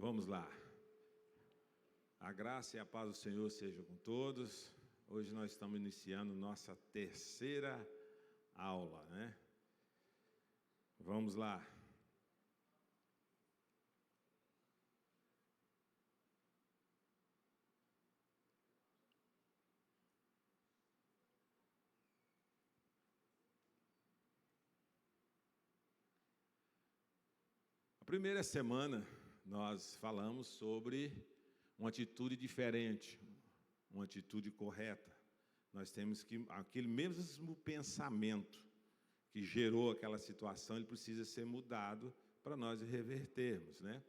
Vamos lá. A graça e a paz do Senhor sejam com todos. Hoje nós estamos iniciando nossa terceira aula, né? Vamos lá. A primeira semana nós falamos sobre uma atitude diferente, uma atitude correta. Nós temos que, aquele mesmo pensamento que gerou aquela situação, ele precisa ser mudado para nós revertermos, né?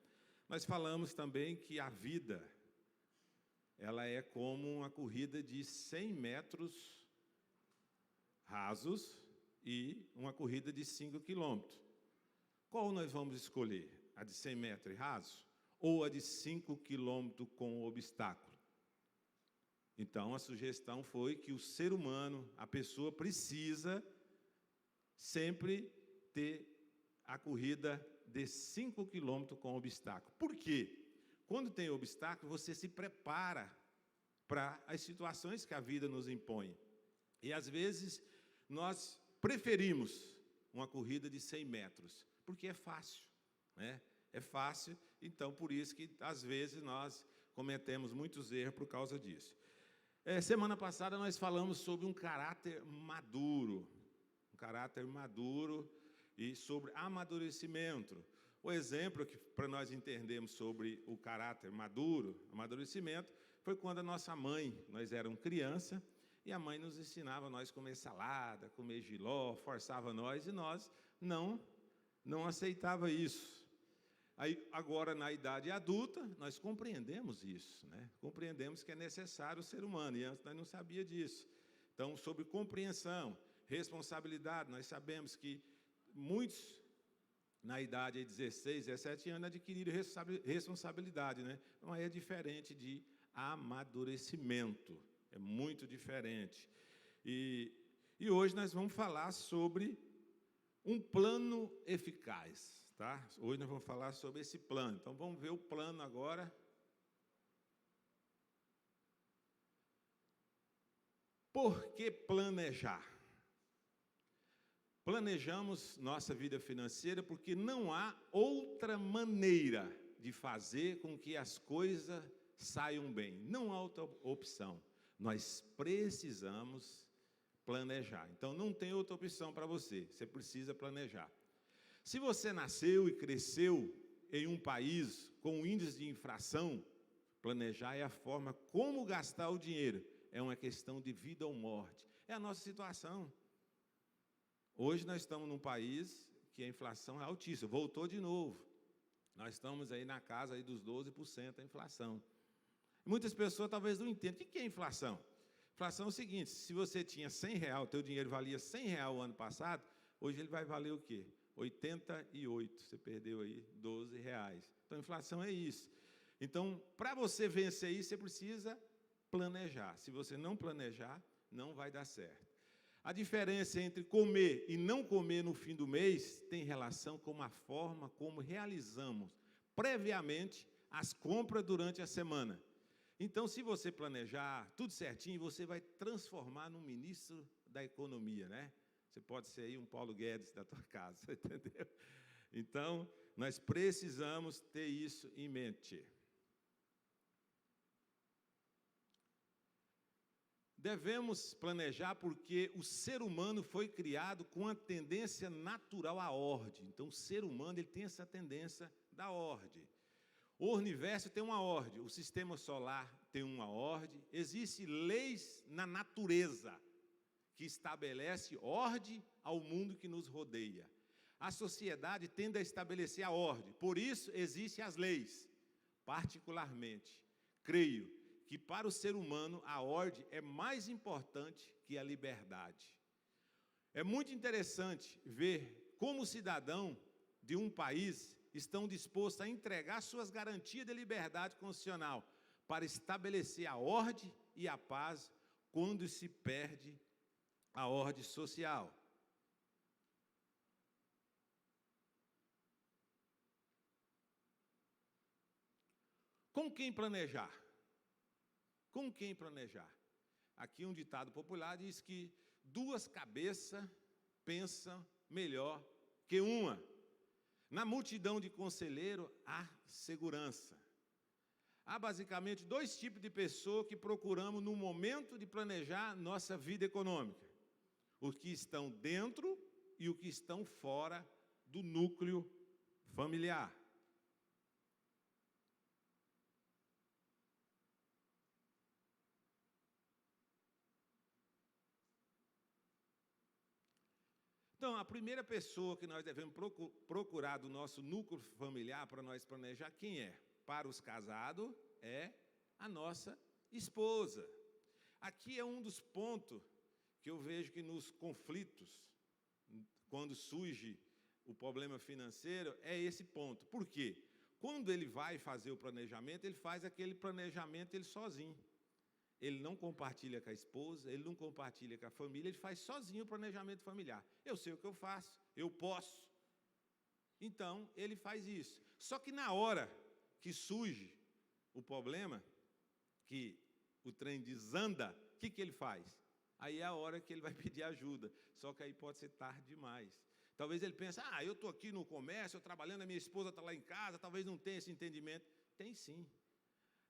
Nós falamos também que a vida, ela é como uma corrida de 100 metros rasos e uma corrida de 5 quilômetros. Qual nós vamos escolher? A de 100 metros raso ou a de 5 quilômetros com obstáculo? Então, a sugestão foi que o ser humano, a pessoa precisa sempre ter a corrida de 5 quilômetros com obstáculo. Por quê? Quando tem obstáculo, você se prepara para as situações que a vida nos impõe. E, às vezes, nós preferimos uma corrida de 100 metros, porque é fácil, né? É fácil, então, por isso que, às vezes, nós cometemos muitos erros por causa disso. Semana passada, nós falamos sobre um caráter maduro, e sobre amadurecimento. O exemplo que para nós entendermos sobre o caráter maduro, amadurecimento, foi quando a nossa mãe, nós éramos criança, e a mãe nos ensinava a nós comer salada, comer jiló, forçava nós, e nós não aceitava isso. Aí, agora, na idade adulta, nós compreendemos isso, né? Compreendemos que é necessário o ser humano, e antes nós não sabíamos disso. Então, sobre compreensão, responsabilidade, nós sabemos que muitos, na idade de 16, 17 anos, adquiriram responsabilidade, né? Não é diferente de amadurecimento, é muito diferente. E hoje nós vamos falar sobre um plano eficaz. Tá? Hoje nós vamos falar sobre esse plano. Então, vamos ver o plano agora. Por que planejar? Planejamos nossa vida financeira porque não há outra maneira de fazer com que as coisas saiam bem. Não há outra opção. Nós precisamos planejar. Então, não tem outra opção para você. Você precisa planejar. Se você nasceu e cresceu em um país com índice de inflação, planejar é a forma como gastar o dinheiro. É uma questão de vida ou morte. É a nossa situação. Hoje nós estamos num país que a inflação é altíssima. Voltou de novo. Nós estamos aí na casa aí dos 12% da inflação. Muitas pessoas talvez não entendam. O que é inflação? Inflação é o seguinte, se você tinha R$100, o teu dinheiro valia R$100 o ano passado, hoje ele vai valer o quê? 88, você perdeu aí R$12. Então, a inflação é isso. Então, para você vencer isso, você precisa planejar. Se você não planejar, não vai dar certo. A diferença entre comer e não comer no fim do mês tem relação com a forma como realizamos previamente as compras durante a semana. Então, se você planejar tudo certinho, você vai transformar num ministro da economia, né? Você pode ser aí um Paulo Guedes da tua casa, entendeu? Então, nós precisamos ter isso em mente. Devemos planejar porque o ser humano foi criado com a tendência natural à ordem. Então, o ser humano ele tem essa tendência da ordem. O universo tem uma ordem, o sistema solar tem uma ordem, existem leis na natureza que estabelece ordem ao mundo que nos rodeia. A sociedade tende a estabelecer a ordem, por isso existem as leis. Particularmente, creio que para o ser humano a ordem é mais importante que a liberdade. É muito interessante ver como o cidadão de um país estão dispostos a entregar suas garantias de liberdade constitucional para estabelecer a ordem e a paz quando se perde a ordem social. Com quem planejar? Com quem planejar? Aqui um ditado popular diz que 2 cabeças pensam melhor que uma. Na multidão de conselheiro há segurança. Há basicamente 2 tipos de pessoas que procuramos no momento de planejar nossa vida econômica. Os que estão dentro e os que estão fora do núcleo familiar. Então, a primeira pessoa que nós devemos procurar do nosso núcleo familiar para nós planejar, quem é? Para os casados, é a nossa esposa. Aqui é um dos pontos que eu vejo que nos conflitos, quando surge o problema financeiro, é esse ponto. Por quê? Quando ele vai fazer o planejamento, ele faz aquele planejamento ele sozinho. Ele não compartilha com a esposa, ele não compartilha com a família, ele faz sozinho o planejamento familiar. Eu sei o que eu faço, eu posso. Então, ele faz isso. Só que na hora que surge o problema, que o trem desanda, o que ele faz? Aí é a hora que ele vai pedir ajuda. Só que aí pode ser tarde demais. Talvez ele pense, eu estou aqui no comércio, eu trabalhando, a minha esposa está lá em casa, talvez não tenha esse entendimento. Tem sim.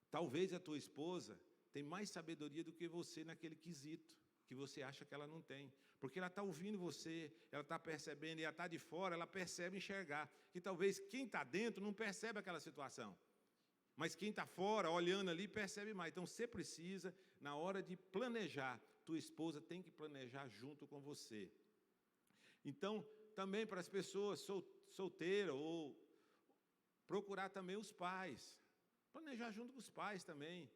Talvez a tua esposa tem mais sabedoria do que você naquele quesito, que você acha que ela não tem. Porque ela está ouvindo você, ela está percebendo, e ela está de fora, ela percebe enxergar. Que talvez quem está dentro não percebe aquela situação. Mas quem está fora, olhando ali, percebe mais. Então, você precisa, na hora de planejar, tua esposa tem que planejar junto com você. Então, também para as pessoas solteiras, ou procurar também os pais. Planejar junto com os pais também.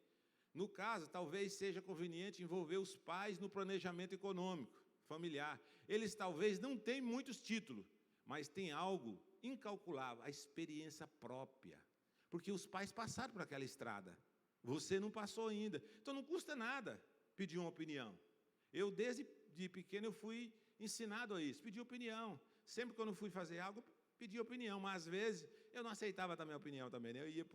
No caso, talvez seja conveniente envolver os pais no planejamento econômico, familiar. Eles talvez não tenham muitos títulos, mas têm algo incalculável, a experiência própria. Porque os pais passaram por aquela estrada. Você não passou ainda. Então não custa nada pedir uma opinião. Eu, desde de pequeno, eu fui ensinado a isso, pedir opinião. Sempre que eu não fui fazer algo, pedi opinião. Mas às vezes eu não aceitava também a opinião também, né? Eu ia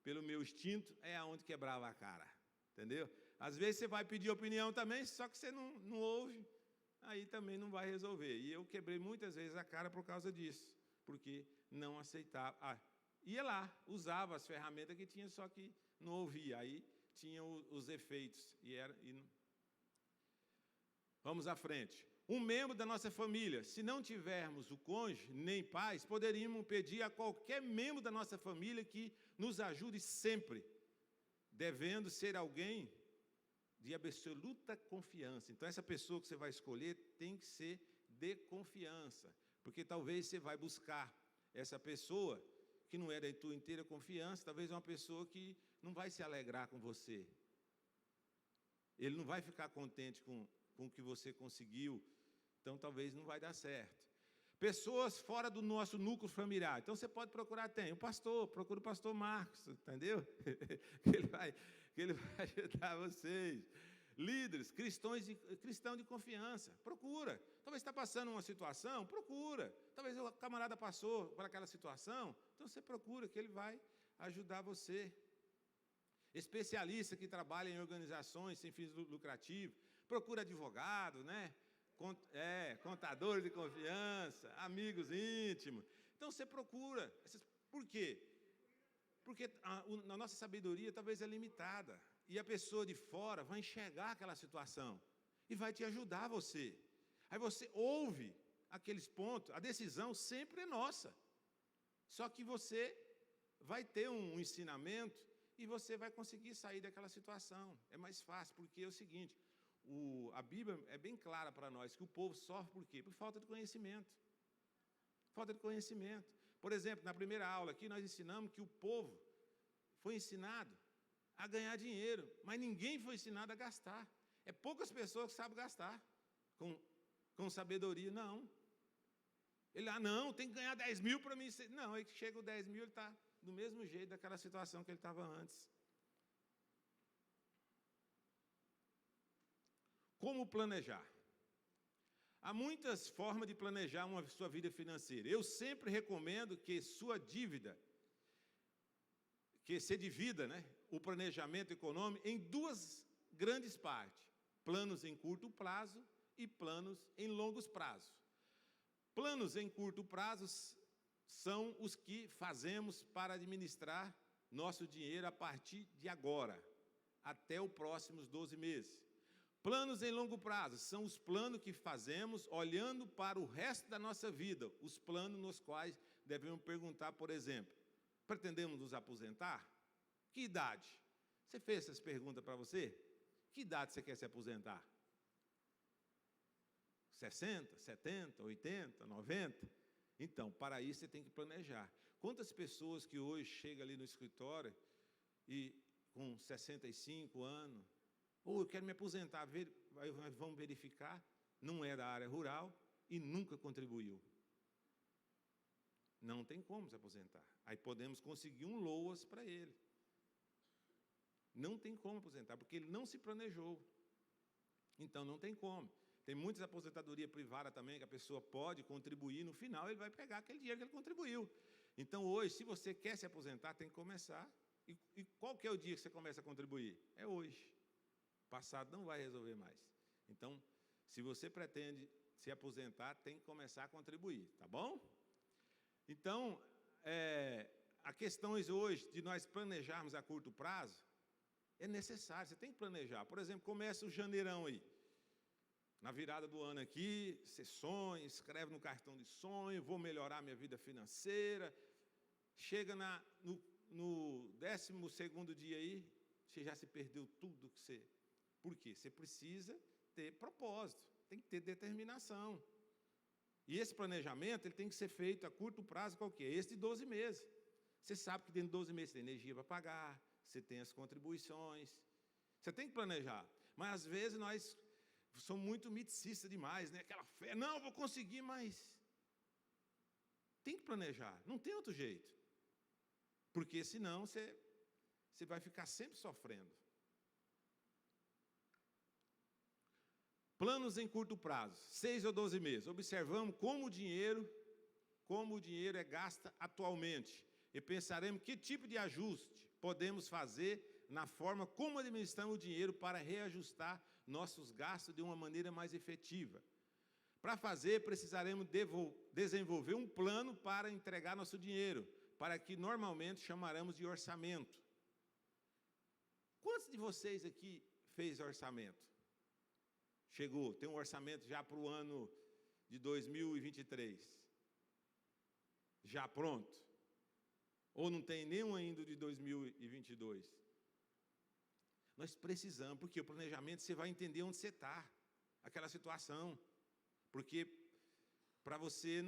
pelo meu instinto, é aonde quebrava a cara, entendeu? Às vezes você vai pedir opinião também, só que você não ouve, aí também não vai resolver. E eu quebrei muitas vezes a cara por causa disso, porque não aceitava. Ia lá, usava as ferramentas que tinha, só que não ouvia, aí tinha os efeitos. Vamos à frente. Um membro da nossa família, se não tivermos o cônjuge nem pais, poderíamos pedir a qualquer membro da nossa família que nos ajude sempre, devendo ser alguém de absoluta confiança. Então, essa pessoa que você vai escolher tem que ser de confiança, porque talvez você vai buscar essa pessoa que não é da tua inteira confiança, talvez uma pessoa que não vai se alegrar com você. Ele não vai ficar contente com o que você conseguiu, então talvez não vai dar certo. Pessoas fora do nosso núcleo familiar. Então você pode procurar, o pastor, procura o pastor Marcos, entendeu? que ele vai ajudar vocês. Líderes, cristãos de confiança, procura. Talvez está passando uma situação, procura. Talvez o camarada passou por aquela situação, então você procura, que ele vai ajudar você. Especialista que trabalha em organizações sem fins lucrativos, procura advogado, né? Contadores de confiança, amigos íntimos. Então você procura. Por quê? Porque a nossa sabedoria talvez é limitada. E a pessoa de fora vai enxergar aquela situação e vai te ajudar você. Aí você ouve aqueles pontos, a decisão sempre é nossa. Só que você vai ter um ensinamento e você vai conseguir sair daquela situação. É mais fácil, porque é o seguinte, a Bíblia é bem clara para nós que o povo sofre por quê? Por falta de conhecimento. Falta de conhecimento. Por exemplo, na primeira aula aqui nós ensinamos que o povo foi ensinado a ganhar dinheiro, mas ninguém foi ensinado a gastar. É poucas pessoas que sabem gastar com sabedoria, não. Ele, não, tem que ganhar 10 mil para mim. Não, aí chega o 10 mil, ele está do mesmo jeito daquela situação que ele estava antes. Como planejar? Há muitas formas de planejar sua vida financeira. Eu sempre recomendo que sua dívida, que se divida, né, o planejamento econômico em duas grandes partes: planos em curto prazo e planos em longos prazos. Planos em curto prazo são os que fazemos para administrar nosso dinheiro a partir de agora, até os próximos 12 meses. Planos em longo prazo são os planos que fazemos olhando para o resto da nossa vida, os planos nos quais devemos perguntar, por exemplo, pretendemos nos aposentar? Que idade? Você fez essas perguntas para você? Que idade você quer se aposentar? 60, 70, 80, 90? Então, para isso você tem que planejar. Quantas pessoas que hoje chegam ali no escritório e com 65 anos, eu quero me aposentar, vamos verificar, não é da área rural e nunca contribuiu. Não tem como se aposentar. Aí podemos conseguir um LOAS para ele. Não tem como aposentar, porque ele não se planejou. Então, não tem como. Tem muitas aposentadorias privadas também, que a pessoa pode contribuir, no final ele vai pegar aquele dinheiro que ele contribuiu. Então, hoje, se você quer se aposentar, tem que começar. E qual que é o dia que você começa a contribuir? É hoje. Passado não vai resolver mais. Então, se você pretende se aposentar, tem que começar a contribuir, tá bom? Então, a questão hoje de nós planejarmos a curto prazo, é necessário, você tem que planejar. Por exemplo, começa o janeirão aí. Na virada do ano aqui, você sonha, escreve no cartão de sonho, vou melhorar minha vida financeira. Chega no 12º dia aí, você já se perdeu tudo que você... Por quê? Você precisa ter propósito, tem que ter determinação. E esse planejamento ele tem que ser feito a curto prazo, qual que é? Esse de 12 meses. Você sabe que dentro de 12 meses você tem energia para pagar, você tem as contribuições. Você tem que planejar. Mas, às vezes, nós somos muito miticistas demais, né? Aquela fé, não, vou conseguir, mas... Tem que planejar, não tem outro jeito. Porque, senão, você vai ficar sempre sofrendo. Planos em curto prazo, 6 ou 12 meses. Observamos como o dinheiro é gasto atualmente. E pensaremos que tipo de ajuste podemos fazer na forma como administramos o dinheiro para reajustar nossos gastos de uma maneira mais efetiva. Para fazer, precisaremos desenvolver um plano para entregar nosso dinheiro, para que normalmente chamaremos de orçamento. Quantos de vocês aqui fez orçamento? Chegou, tem um orçamento já para o ano de 2023. Já pronto? Ou não tem nenhum ainda de 2022? Nós precisamos, porque o planejamento você vai entender onde você está, aquela situação. Porque para você,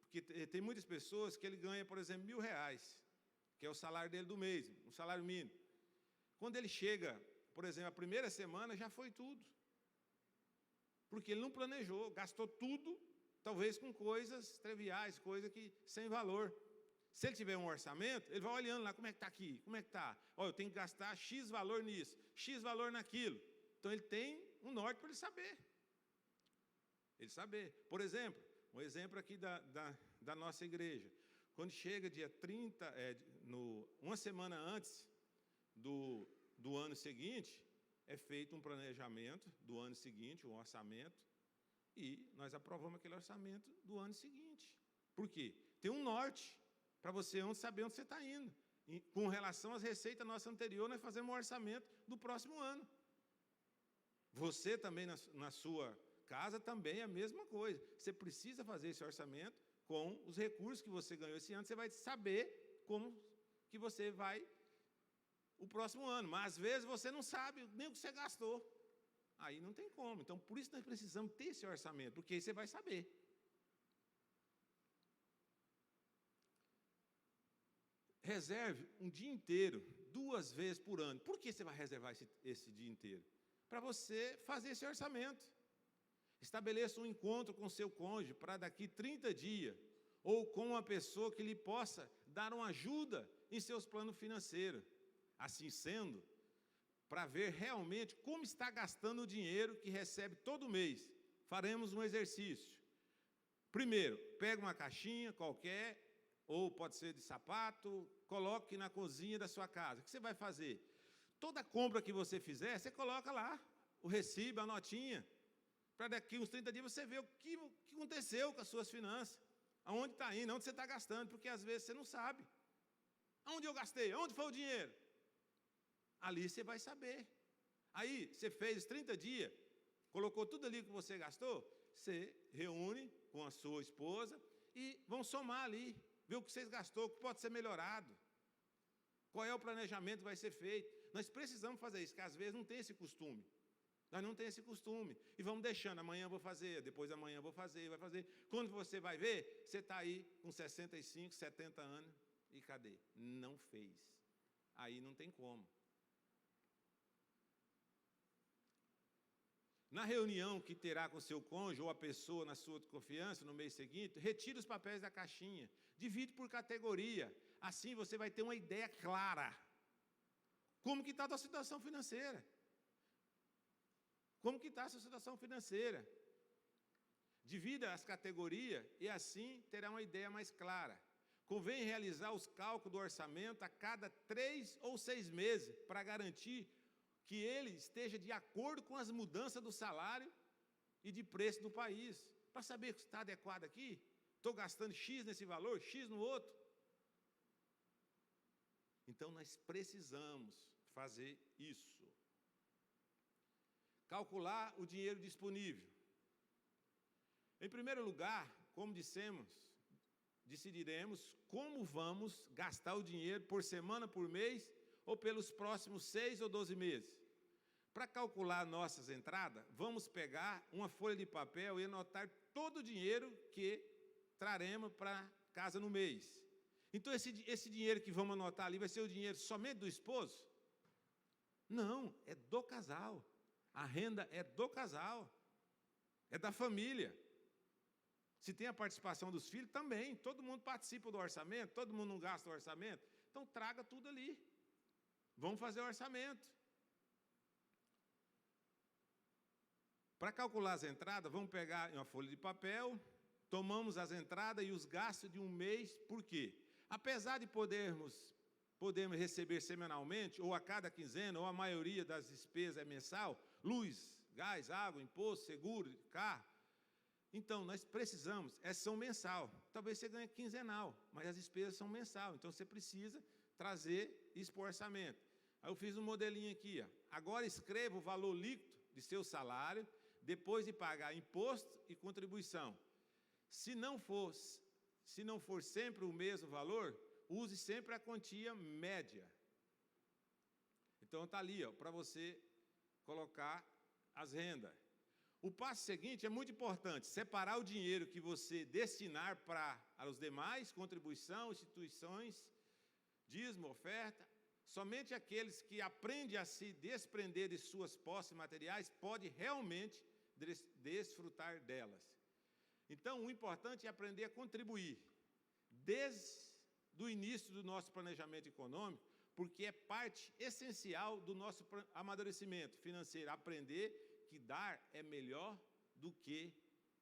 porque tem muitas pessoas que ele ganha, por exemplo, R$1.000, que é o salário dele do mês, um salário mínimo. Quando ele chega, por exemplo, a primeira semana já foi tudo. Porque ele não planejou, gastou tudo, talvez com coisas triviais, coisas que sem valor. Se ele tiver um orçamento, ele vai olhando lá, como é que está aqui, como é que está? Eu tenho que gastar X valor nisso, X valor naquilo. Então, ele tem um norte para ele saber. Por exemplo, um exemplo aqui da nossa igreja. Quando chega dia 30, uma semana antes do ano seguinte, é feito um planejamento do ano seguinte, um orçamento, e nós aprovamos aquele orçamento do ano seguinte. Por quê? Tem um norte para você saber onde você está indo. E, com relação às receitas nossa anterior, nós fazemos um orçamento do próximo ano. Você também, na sua casa, também é a mesma coisa. Você precisa fazer esse orçamento com os recursos que você ganhou esse ano. Você vai saber como que você vai o próximo ano. Mas, às vezes, você não sabe nem o que você gastou. Aí não tem como. Então, por isso nós precisamos ter esse orçamento, porque aí você vai saber. Reserve um dia inteiro, 2 vezes por ano. Por que você vai reservar esse dia inteiro? Para você fazer esse orçamento. Estabeleça um encontro com seu cônjuge para daqui 30 dias, ou com uma pessoa que lhe possa dar uma ajuda em seus planos financeiros. Assim sendo, para ver realmente como está gastando o dinheiro que recebe todo mês, faremos um exercício. Primeiro, pega uma caixinha qualquer, ou pode ser de sapato, coloque na cozinha da sua casa. O que você vai fazer? Toda compra que você fizer, você coloca lá o recibo, a notinha, para daqui uns 30 dias você ver o que aconteceu com as suas finanças, aonde está indo, aonde você está gastando, porque às vezes você não sabe. Aonde eu gastei? Aonde foi o dinheiro? Ali você vai saber. Aí, você fez 30 dias, colocou tudo ali que você gastou, você reúne com a sua esposa e vão somar ali, ver o que vocês gastou, o que pode ser melhorado, qual é o planejamento que vai ser feito. Nós precisamos fazer isso, porque às vezes não tem esse costume. Nós não temos esse costume. E vamos deixando, amanhã eu vou fazer, depois amanhã eu vou fazer, vai fazer. Quando você vai ver, você está aí com 65, 70 anos, e cadê? Não fez. Aí não tem como. Na reunião que terá com seu cônjuge ou a pessoa na sua confiança no mês seguinte, retire os papéis da caixinha, divide por categoria. Assim você vai ter uma ideia clara. Como que está a sua situação financeira? Como que está a sua situação financeira? Divida as categorias e assim terá uma ideia mais clara. Convém realizar os cálculos do orçamento a cada 3 ou 6 meses para garantir que ele esteja de acordo com as mudanças do salário e de preço do país. Para saber se está adequado aqui, estou gastando X nesse valor, X no outro. Então, nós precisamos fazer isso. Calcular o dinheiro disponível. Em primeiro lugar, como dissemos, decidiremos como vamos gastar o dinheiro por semana, por mês, ou pelos próximos 6 ou 12 meses. Para calcular nossas entradas, vamos pegar uma folha de papel e anotar todo o dinheiro que traremos para casa no mês. Então, esse dinheiro que vamos anotar ali vai ser o dinheiro somente do esposo? Não, é do casal. A renda é do casal, é da família. Se tem a participação dos filhos, também. Todo mundo participa do orçamento, todo mundo não gasta o orçamento. Então, traga tudo ali. Vamos fazer o orçamento. Para calcular as entradas, vamos pegar uma folha de papel, tomamos as entradas e os gastos de um mês. Por quê? Apesar de podermos receber semanalmente, ou a cada quinzena, ou a maioria das despesas é mensal, luz, gás, água, imposto, seguro, carro. Então, nós precisamos, são mensal. Talvez você ganhe quinzenal, mas as despesas são mensal. Então, você precisa trazer isso para o orçamento. Aí eu fiz um modelinho aqui. Ó. Agora, escreva o valor líquido de seu salário, depois de pagar imposto e contribuição. Se não for sempre o mesmo valor, use sempre a quantia média. Então, está ali, para você colocar as rendas. O passo seguinte é muito importante, separar o dinheiro que você destinar para os demais, contribuição, instituições, dízimo, oferta. Somente aqueles que aprendem a se desprender de suas posses materiais podem realmente desfrutar delas. Então, o importante é aprender a contribuir, desde o início do nosso planejamento econômico, porque é parte essencial do nosso amadurecimento financeiro, aprender que dar é melhor do que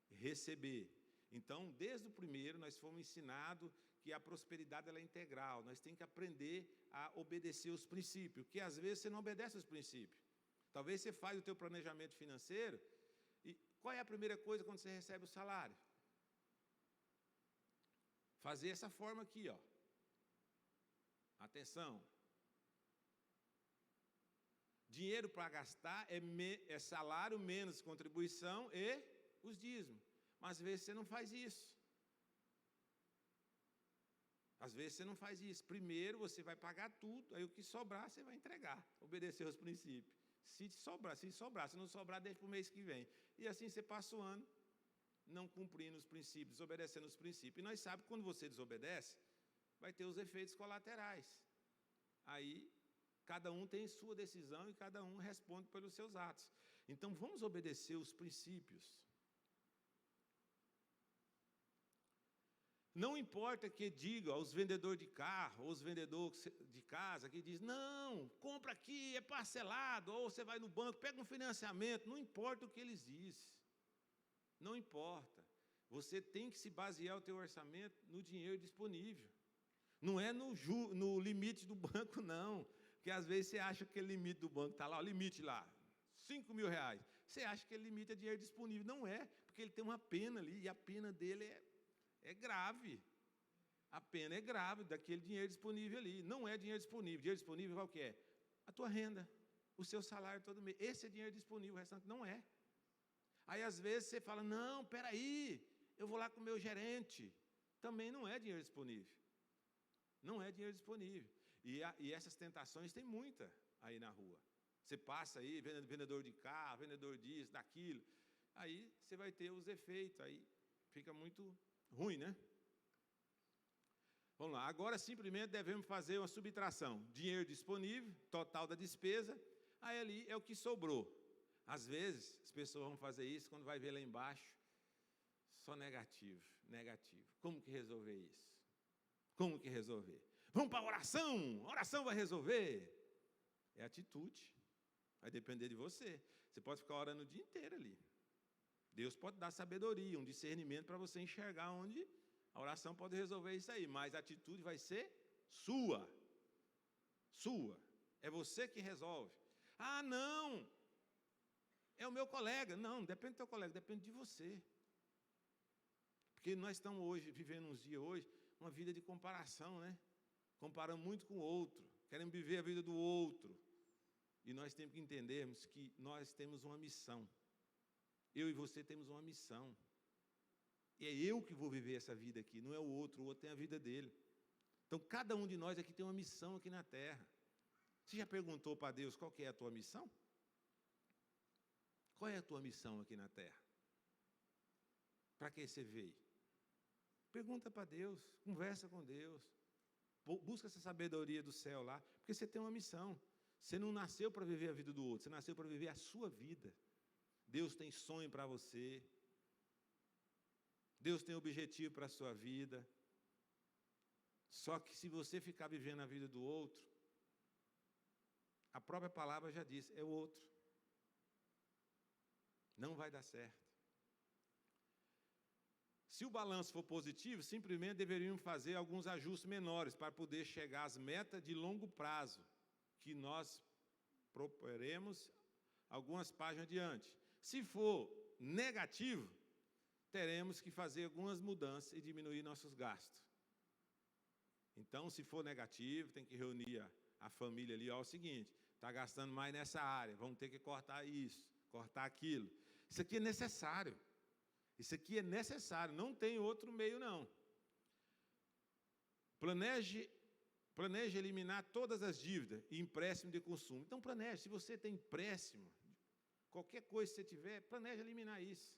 receber. Então, desde o primeiro, nós fomos ensinados que a prosperidade ela é integral, nós temos que aprender a obedecer os princípios, porque às vezes você não obedece os princípios. Talvez você faz o teu planejamento financeiro, e qual é a primeira coisa quando você recebe o salário? Fazer essa forma aqui, ó. Atenção. Dinheiro para gastar é salário menos contribuição e os dízimos. Mas às vezes você não faz isso. Às vezes você não faz isso. Primeiro você vai pagar tudo, aí o que sobrar você vai entregar, obedecer aos princípios. Se sobrar, se não sobrar, deixa para o mês que vem. E assim você passa o ano não cumprindo os princípios, desobedecendo os princípios. E nós sabemos que quando você desobedece, vai ter os efeitos colaterais. Aí cada um tem sua decisão e cada um responde pelos seus atos. Então, vamos obedecer os princípios. Não importa que diga aos vendedores de carro, ou os vendedores de casa, que diz, não, compra aqui, é parcelado, ou você vai no banco, pega um financiamento, não importa o que eles dizem. Não importa. Você tem que se basear o teu orçamento no dinheiro disponível. Não é no limite do banco, não. Porque às vezes você acha que aquele limite do banco está lá, o limite lá, R$5.000. Você acha que aquele limite é dinheiro disponível. Não é, porque ele tem uma pena ali, e a pena dele é grave. A pena é grave daquele dinheiro disponível ali. Não é dinheiro disponível. Dinheiro disponível qual que é? A tua renda, o seu salário todo mês. Esse é dinheiro disponível, o restante não é. Aí às vezes você fala, não, peraí, eu vou lá com o meu gerente. Também não é dinheiro disponível. Não é dinheiro disponível. E essas tentações tem muita aí na rua. Você passa aí, vendedor de carro, vendedor disso, daquilo. Aí você vai ter os efeitos, aí fica muito ruim, né? Vamos lá, agora simplesmente devemos fazer uma subtração. Dinheiro disponível, total da despesa, aí ali é o que sobrou. Às vezes, as pessoas vão fazer isso, quando vai ver lá embaixo, só negativo, negativo. Como que resolver isso? Como que resolver? Vamos para a oração vai resolver. É atitude, vai depender de você. Você pode ficar orando o dia inteiro ali. Deus pode dar sabedoria, um discernimento para você enxergar onde a oração pode resolver isso aí, mas a atitude vai ser sua. Sua. É você que resolve. Ah, não, é o meu colega. Não, depende do teu colega, depende de você. Porque nós estamos hoje, vivendo uns dias hoje, uma vida de comparação, né? Comparamos muito com o outro, queremos viver a vida do outro. E nós temos que entendermos que nós temos uma missão. Eu e você temos uma missão. E é eu que vou viver essa vida aqui, não é o outro tem a vida dele. Então, cada um de nós aqui tem uma missão aqui na terra. Você já perguntou para Deus qual que é a tua missão? Qual é a tua missão aqui na terra? Para que você veio? Pergunta para Deus, conversa com Deus. Busca essa sabedoria do céu lá, porque você tem uma missão. Você não nasceu para viver a vida do outro, você nasceu para viver a sua vida. Deus tem sonho para você. Deus tem objetivo para a sua vida. Só que se você ficar vivendo a vida do outro, a própria palavra já diz, é o outro. Não vai dar certo. Se o balanço for positivo, simplesmente deveríamos fazer alguns ajustes menores para poder chegar às metas de longo prazo, que nós proporemos algumas páginas adiante. Se for negativo, teremos que fazer algumas mudanças e diminuir nossos gastos. Então, se for negativo, tem que reunir a família ali, ó, é o seguinte, está gastando mais nessa área, vamos ter que cortar isso, cortar aquilo. Isso aqui é necessário. Isso aqui é necessário, não tem outro meio, não. Planeje eliminar todas as dívidas e empréstimo de consumo. Então, planeje, se você tem empréstimo, qualquer coisa que você tiver, planeje eliminar isso.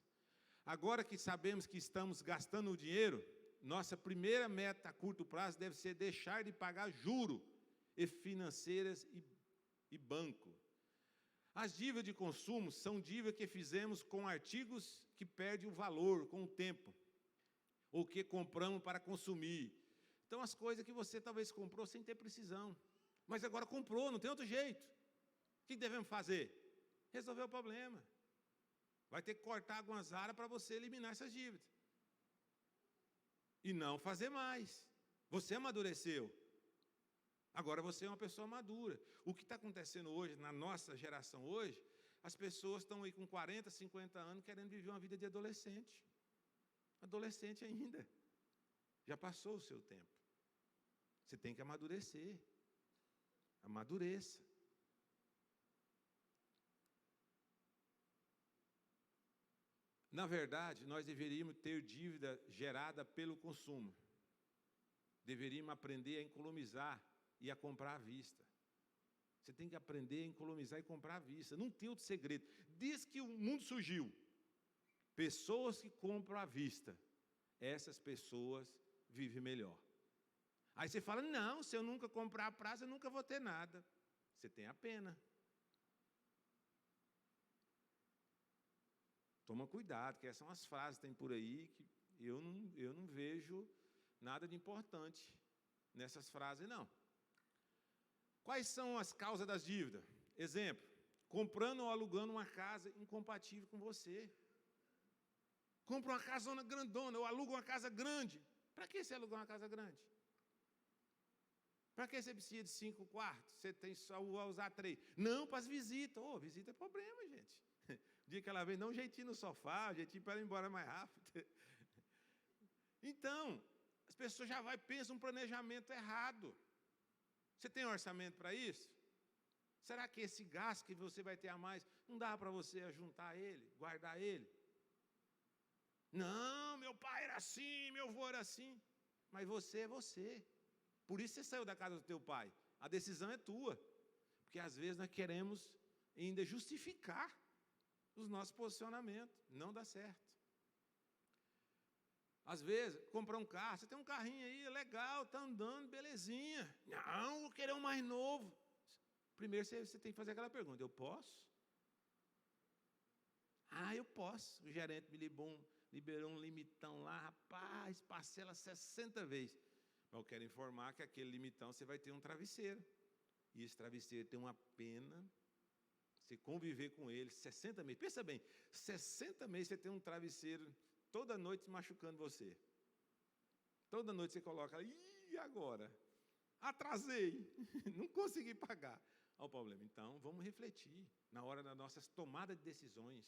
Agora que sabemos que estamos gastando o dinheiro, nossa primeira meta a curto prazo deve ser deixar de pagar juros e financeiras e banco. As dívidas de consumo são dívidas que fizemos com artigos que perdem o valor com o tempo, ou que compramos para consumir. Então, as coisas que você talvez comprou sem ter precisão, mas agora comprou, não tem outro jeito. O que devemos fazer? Resolver o problema. Vai ter que cortar algumas áreas para você eliminar essas dívidas. E não fazer mais. Você amadureceu. Agora você é uma pessoa madura. O que está acontecendo hoje, na nossa geração hoje, as pessoas estão aí com 40, 50 anos querendo viver uma vida de adolescente. Adolescente ainda. Já passou o seu tempo. Você tem que amadurecer. Amadureça. Na verdade, nós deveríamos ter dívida gerada pelo consumo. Deveríamos aprender a economizar e a comprar à vista. Você tem que aprender a economizar e comprar à vista. Não tem outro segredo. Desde que o mundo surgiu, pessoas que compram à vista, essas pessoas vivem melhor. Aí você fala, não, se eu nunca comprar a prazo, eu nunca vou ter nada. Você tem a pena. Toma cuidado, que essas são as frases que tem por aí, que eu não vejo nada de importante nessas frases, não. Quais são as causas das dívidas? Exemplo, comprando ou alugando uma casa incompatível com você. Compra uma casona grandona, ou aluga uma casa grande. Para que você alugar uma casa grande? Para que você precisa de 5 quartos? Você tem só usar 3. Não, para as visitas. Visita é problema, gente. O dia que ela vem, dá um jeitinho no sofá, um jeitinho para ela ir embora mais rápido. Então, as pessoas já pensam um planejamento errado. Você tem orçamento para isso? Será que esse gasto que você vai ter a mais, não dá para você juntar ele, guardar ele? Não, meu pai era assim, meu avô era assim. Mas você é você. Por isso você saiu da casa do teu pai. A decisão é tua. Porque às vezes nós queremos ainda justificar os nossos posicionamentos. Não dá certo. Às vezes, comprar um carro, você tem um carrinho aí, legal, está andando, belezinha. Não, vou querer um mais novo. Primeiro você tem que fazer aquela pergunta, eu posso? Eu posso. O gerente me liberou um limitão lá, rapaz, parcela 60 vezes. Mas eu quero informar que aquele limitão você vai ter um travesseiro. E esse travesseiro tem uma pena, você conviver com ele 60 meses. Pensa bem, 60 meses você tem um travesseiro toda noite machucando você. Toda noite você coloca, agora? Atrasei, não consegui pagar. Olha o problema. Então, vamos refletir na hora das nossas tomadas de decisões.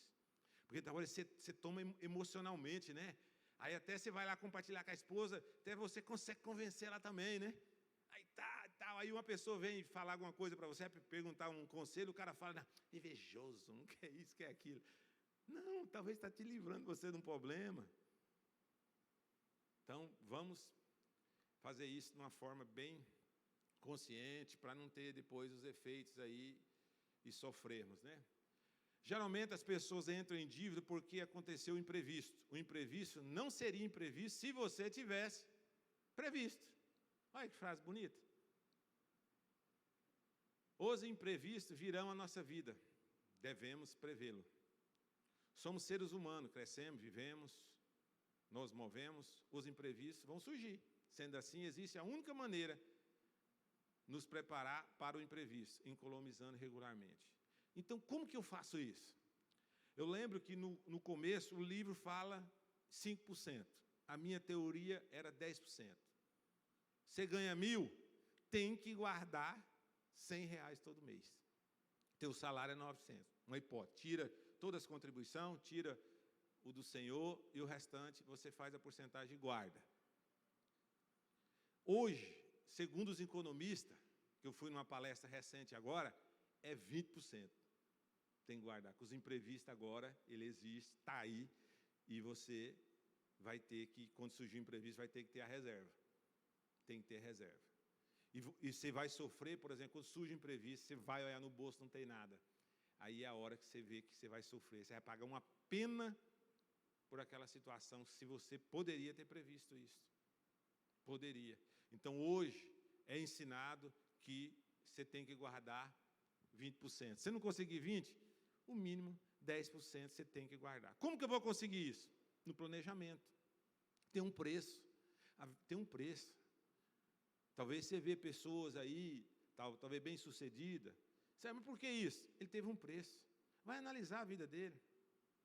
Porque talvez você toma emocionalmente, né? Aí até você vai lá compartilhar com a esposa, até você consegue convencer ela também, né? Aí aí uma pessoa vem falar alguma coisa para você, perguntar um conselho, o cara fala, invejoso, não quer isso, quer aquilo. Não, talvez está te livrando você de um problema. Então, vamos fazer isso de uma forma bem consciente, para não ter depois os efeitos aí e sofrermos, né? Geralmente as pessoas entram em dívida porque aconteceu o imprevisto. O imprevisto não seria imprevisto se você tivesse previsto. Olha que frase bonita. Os imprevistos virão à nossa vida. Devemos prevê-lo. Somos seres humanos, crescemos, vivemos, nos movemos, os imprevistos vão surgir. Sendo assim, existe a única maneira de nos preparar para o imprevisto, economizando regularmente. Então, como que eu faço isso? Eu lembro que no começo o livro fala 5%. A minha teoria era 10%. Você ganha 1.000, tem que guardar R$100 todo mês. Teu salário é 900. Uma hipótese. Tira todas as contribuições, tira o do Senhor e o restante você faz a porcentagem e guarda. Hoje, segundo os economistas, que eu fui numa palestra recente agora, é 20%. Tem que guardar, porque os imprevistos agora, ele existe, está aí, e você vai ter que, quando surgir o imprevisto, vai ter que ter a reserva. Tem que ter reserva. E você vai sofrer, por exemplo, quando surge o imprevisto, você vai olhar no bolso, não tem nada. Aí é a hora que você vê que você vai sofrer, você vai pagar uma pena por aquela situação, se você poderia ter previsto isso. Poderia. Então, hoje, é ensinado que você tem que guardar 20%. Se você não conseguir 20%, o mínimo 10% você tem que guardar. Como que eu vou conseguir isso? No planejamento. Tem um preço. Tem um preço. Talvez você vê pessoas aí, talvez bem-sucedidas. Sabe por que isso? Ele teve um preço. Vai analisar a vida dele.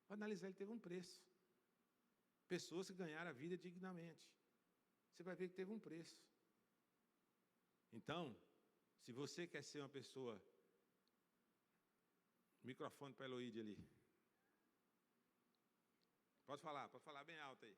Vai analisar, ele teve um preço. Pessoas que ganharam a vida dignamente. Você vai ver que teve um preço. Então, se você quer ser uma pessoa... Microfone para a Eloíde ali. Pode falar bem alto aí.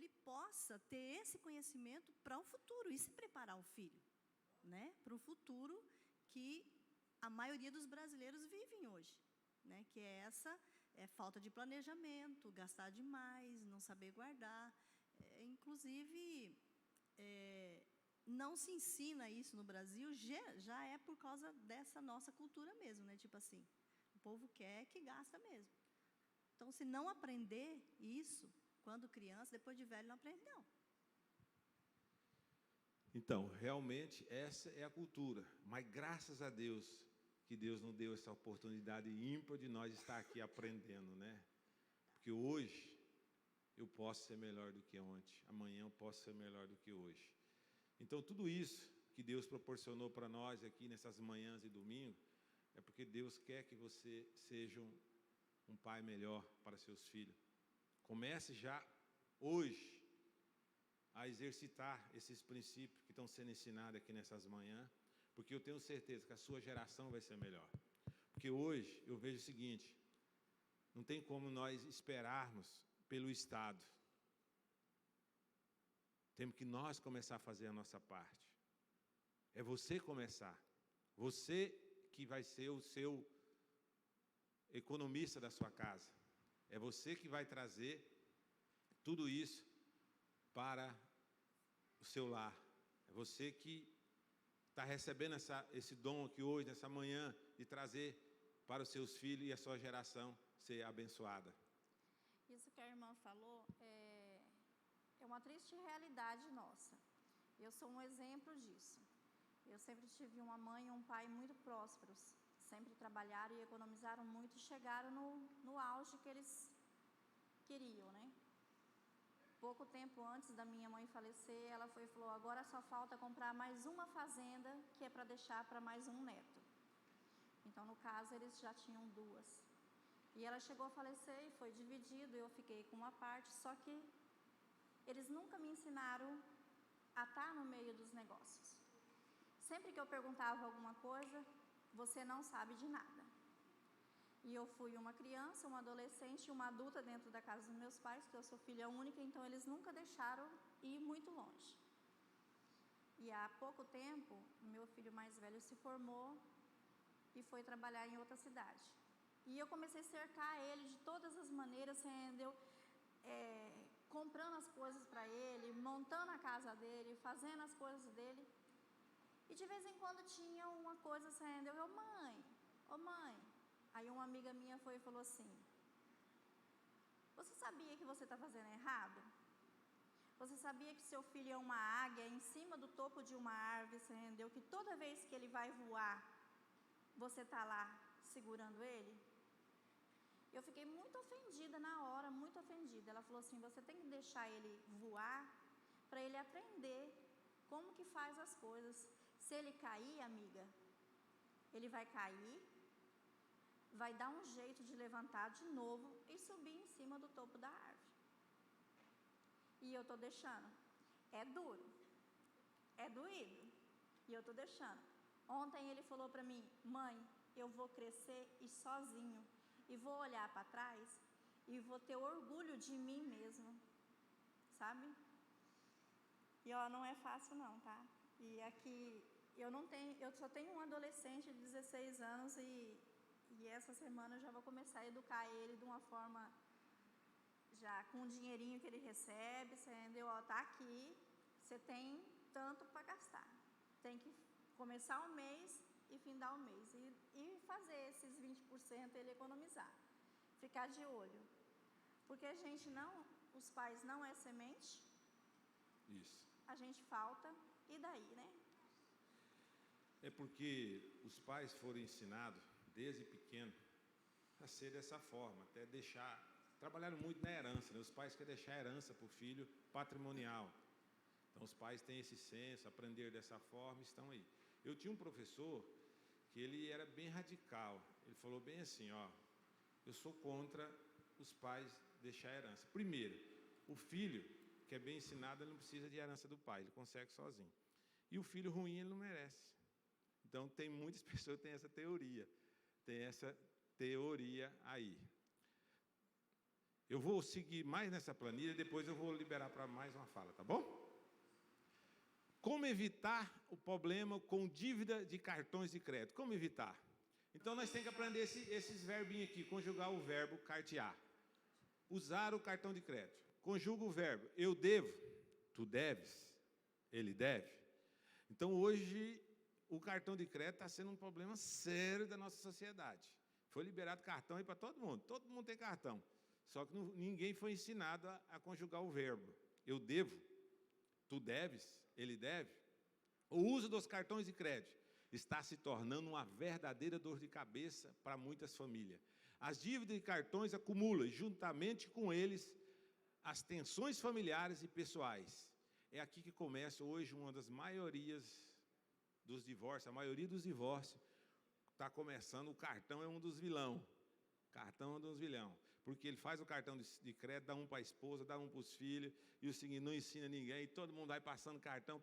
ele possa ter esse conhecimento para o futuro e se preparar o filho, né, para o futuro que a maioria dos brasileiros vivem hoje, né, que é essa falta de planejamento, gastar demais, não saber guardar. Inclusive, não se ensina isso no Brasil, já é por causa dessa nossa cultura mesmo, né? Tipo assim, o povo quer que gasta mesmo. Então, se não aprender isso, quando criança, depois de velho não aprende não. Então, realmente, essa é a cultura. Mas, graças a Deus, que Deus nos deu essa oportunidade ímpar de nós estar aqui aprendendo, né? Porque hoje, eu posso ser melhor do que ontem. Amanhã eu posso ser melhor do que hoje. Então, tudo isso que Deus proporcionou para nós aqui nessas manhãs e domingo, é porque Deus quer que você seja um pai melhor para seus filhos. Comece já hoje a exercitar esses princípios que estão sendo ensinados aqui nessas manhãs, porque eu tenho certeza que a sua geração vai ser melhor. Porque hoje eu vejo o seguinte, não tem como nós esperarmos pelo Estado. Temos que nós começar a fazer a nossa parte. É você começar. Você que vai ser o seu economista da sua casa. É você que vai trazer tudo isso para o seu lar. É você que está recebendo esse dom aqui hoje, nessa manhã, de trazer para os seus filhos e a sua geração ser abençoada. Isso que a irmã falou é uma triste realidade nossa. Eu sou um exemplo disso. Eu sempre tive uma mãe e um pai muito prósperos. Sempre trabalharam e economizaram muito e chegaram no auge que eles queriam, né? Pouco tempo antes da minha mãe falecer, ela foi e falou, agora só falta comprar mais uma fazenda, que é para deixar para mais um neto. Então, no caso, eles já tinham 2. E ela chegou a falecer e foi dividido, eu fiquei com uma parte, só que eles nunca me ensinaram a estar no meio dos negócios. Sempre que eu perguntava alguma coisa, você não sabe de nada. E eu fui uma criança, uma adolescente e uma adulta dentro da casa dos meus pais, porque eu sou filha única, então eles nunca deixaram ir muito longe. E há pouco tempo, o meu filho mais velho se formou e foi trabalhar em outra cidade. E eu comecei a cercar ele de todas as maneiras, entendeu? Comprando as coisas para ele, montando a casa dele, fazendo as coisas dele. E de vez em quando tinha uma coisa saindo, eu, ô mãe. Aí uma amiga minha foi e falou assim, você sabia que você está fazendo errado? Você sabia que seu filho é uma águia em cima do topo de uma árvore, você entendeu? Que toda vez que ele vai voar, você está lá segurando ele? Eu fiquei muito ofendida na hora, muito ofendida. Ela falou assim, você tem que deixar ele voar para ele aprender como que faz as coisas. Se ele cair, amiga, ele vai cair, vai dar um jeito de levantar de novo e subir em cima do topo da árvore. E eu estou deixando. É duro, é doído, e eu estou deixando. Ontem ele falou para mim, mãe, eu vou crescer e sozinho, e vou olhar para trás e vou ter orgulho de mim mesmo, sabe? E ó, não é fácil não, tá? E aqui eu só tenho um adolescente de 16 anos e essa semana eu já vou começar a educar ele de uma forma, já com o dinheirinho que ele recebe, você entendeu? Ó, tá aqui, você tem tanto para gastar. Tem que começar o mês e findar o mês. E fazer esses 20% ele economizar. Ficar de olho. Porque a gente não, os pais não é semente. Isso. A gente falta, e daí, né? É porque os pais foram ensinados, desde pequeno, a ser dessa forma, até trabalharam muito na herança, né? Os pais querem deixar a herança para o filho patrimonial. Então, os pais têm esse senso, aprender dessa forma, estão aí. Eu tinha um professor que ele era bem radical, ele falou bem assim, ó, eu sou contra os pais deixar a herança. Primeiro, o filho que é bem ensinado, ele não precisa de herança do pai, ele consegue sozinho. E o filho ruim, ele não merece. Então, tem muitas pessoas que têm essa teoria aí. Eu vou seguir mais nessa planilha, depois eu vou liberar para mais uma fala, tá bom? Como evitar o problema com dívida de cartões de crédito? Como evitar? Então, nós temos que aprender esses verbinhos aqui, conjugar o verbo cartear. Usar o cartão de crédito. Conjuga o verbo, eu devo, tu deves, ele deve. Então, hoje, o cartão de crédito está sendo um problema sério da nossa sociedade. Foi liberado cartão aí para todo mundo tem cartão. Só que ninguém foi ensinado a conjugar o verbo. Eu devo, tu deves, ele deve. O uso dos cartões de crédito está se tornando uma verdadeira dor de cabeça para muitas famílias. As dívidas de cartões acumulam, juntamente com eles, as tensões familiares e pessoais. É aqui que começa hoje uma das maiorias dos divórcios. A maioria dos divórcios está começando, o cartão é um dos vilões. Cartão é um dos vilões. Porque ele faz o cartão de crédito, dá um para a esposa, dá um para os filhos, e o seguinte, não ensina ninguém, e todo mundo vai passando cartão.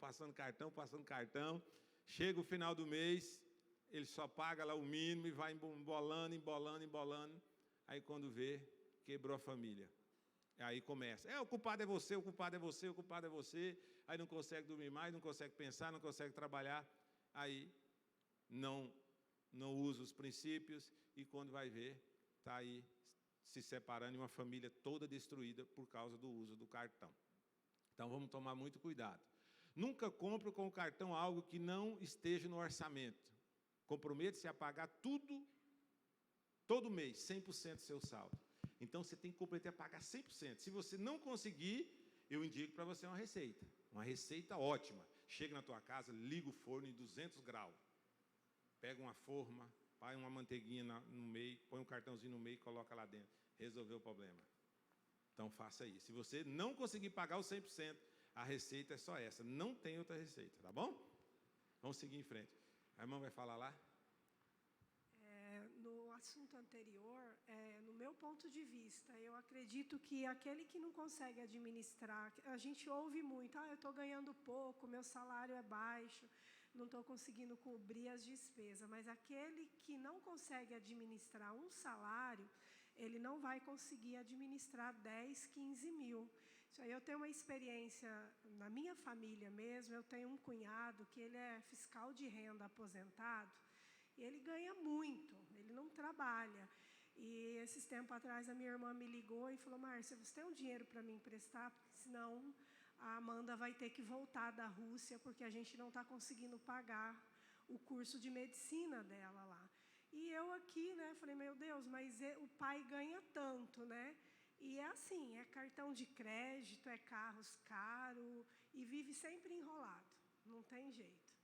Chega o final do mês, ele só paga lá o mínimo e vai embolando. Aí quando vê, quebrou a família. Aí começa, o culpado é você, o culpado é você, o culpado é você. Aí não consegue dormir mais, não consegue pensar, não consegue trabalhar. Aí não usa os princípios e quando vai ver, está aí se separando e uma família toda destruída por causa do uso do cartão. Então vamos tomar muito cuidado. Nunca compre com o cartão algo que não esteja no orçamento. Comprometa-se a pagar tudo, todo mês, 100% do seu saldo. Então você tem que comprometer a pagar 100%. Se você não conseguir, eu indico para você uma receita ótima. Chega na tua casa, liga o forno em 200 graus. Pega uma forma, põe uma manteiguinha no meio, põe um cartãozinho no meio e coloca lá dentro. Resolveu o problema. Então faça isso. Se você não conseguir pagar os 100%, a receita é só essa. Não tem outra receita, tá bom? Vamos seguir em frente. A irmã vai falar lá? No assunto anterior, no meu ponto de vista, eu acredito que aquele que não consegue administrar, a gente ouve muito, eu estou ganhando pouco, meu salário é baixo, não estou conseguindo cobrir as despesas, mas aquele que não consegue administrar um salário, ele não vai conseguir administrar 10, 15 mil. Isso aí eu tenho uma experiência, na minha família mesmo, eu tenho um cunhado que ele é fiscal de renda aposentado, e ele ganha muito, ele não trabalha. E esses tempos atrás a minha irmã me ligou e falou, Márcia, você tem um dinheiro para me emprestar? Senão a Amanda vai ter que voltar da Rússia, porque a gente não está conseguindo pagar o curso de medicina dela lá. E eu aqui, falei, meu Deus, mas o pai ganha tanto, E é assim, é cartão de crédito, é carros caros, e vive sempre enrolado, não tem jeito.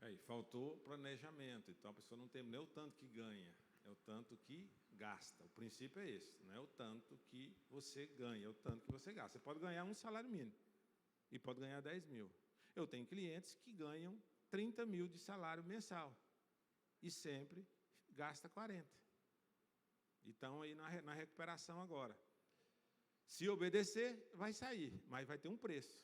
Aí, faltou planejamento, então a pessoa não tem nem o tanto que ganha, é o tanto que gasta. O princípio é esse, não é o tanto que você ganha, é o tanto que você gasta. Você pode ganhar um salário mínimo e pode ganhar 10 mil. Eu tenho clientes que ganham 30 mil de salário mensal e sempre gasta 40. Então, aí na recuperação agora. Se obedecer, vai sair, mas vai ter um preço.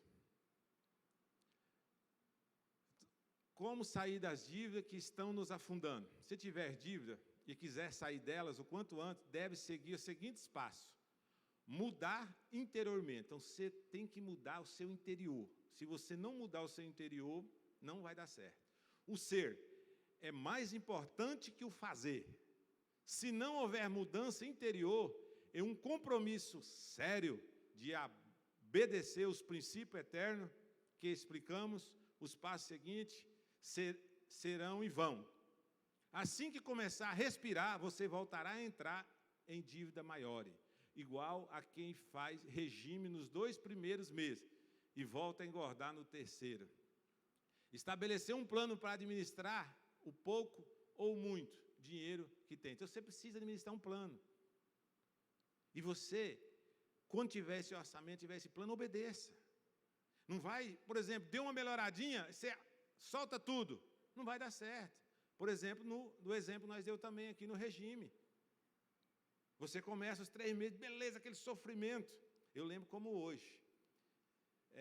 Como sair das dívidas que estão nos afundando? Se tiver dívida e quiser sair delas o quanto antes, deve seguir os seguintes passos. Mudar interiormente. Então, você tem que mudar o seu interior. Se você não mudar o seu interior, não vai dar certo. O ser é mais importante que o fazer. Se não houver mudança interior, é um compromisso sério de obedecer os princípios eternos que explicamos, os passos seguintes serão e vão. Assim que começar a respirar, você voltará a entrar em dívida maior, igual a quem faz regime nos 2 primeiros meses e volta a engordar no terceiro. Estabelecer um plano para administrar o pouco ou muito dinheiro que tem. Então, você precisa administrar um plano. E você, quando tiver esse orçamento, tiver esse plano, obedeça. Não vai, por exemplo, deu uma melhoradinha, você solta tudo. Não vai dar certo. Por exemplo, no exemplo nós deu também aqui no regime. Você começa os 3 meses, beleza, aquele sofrimento. Eu lembro como hoje.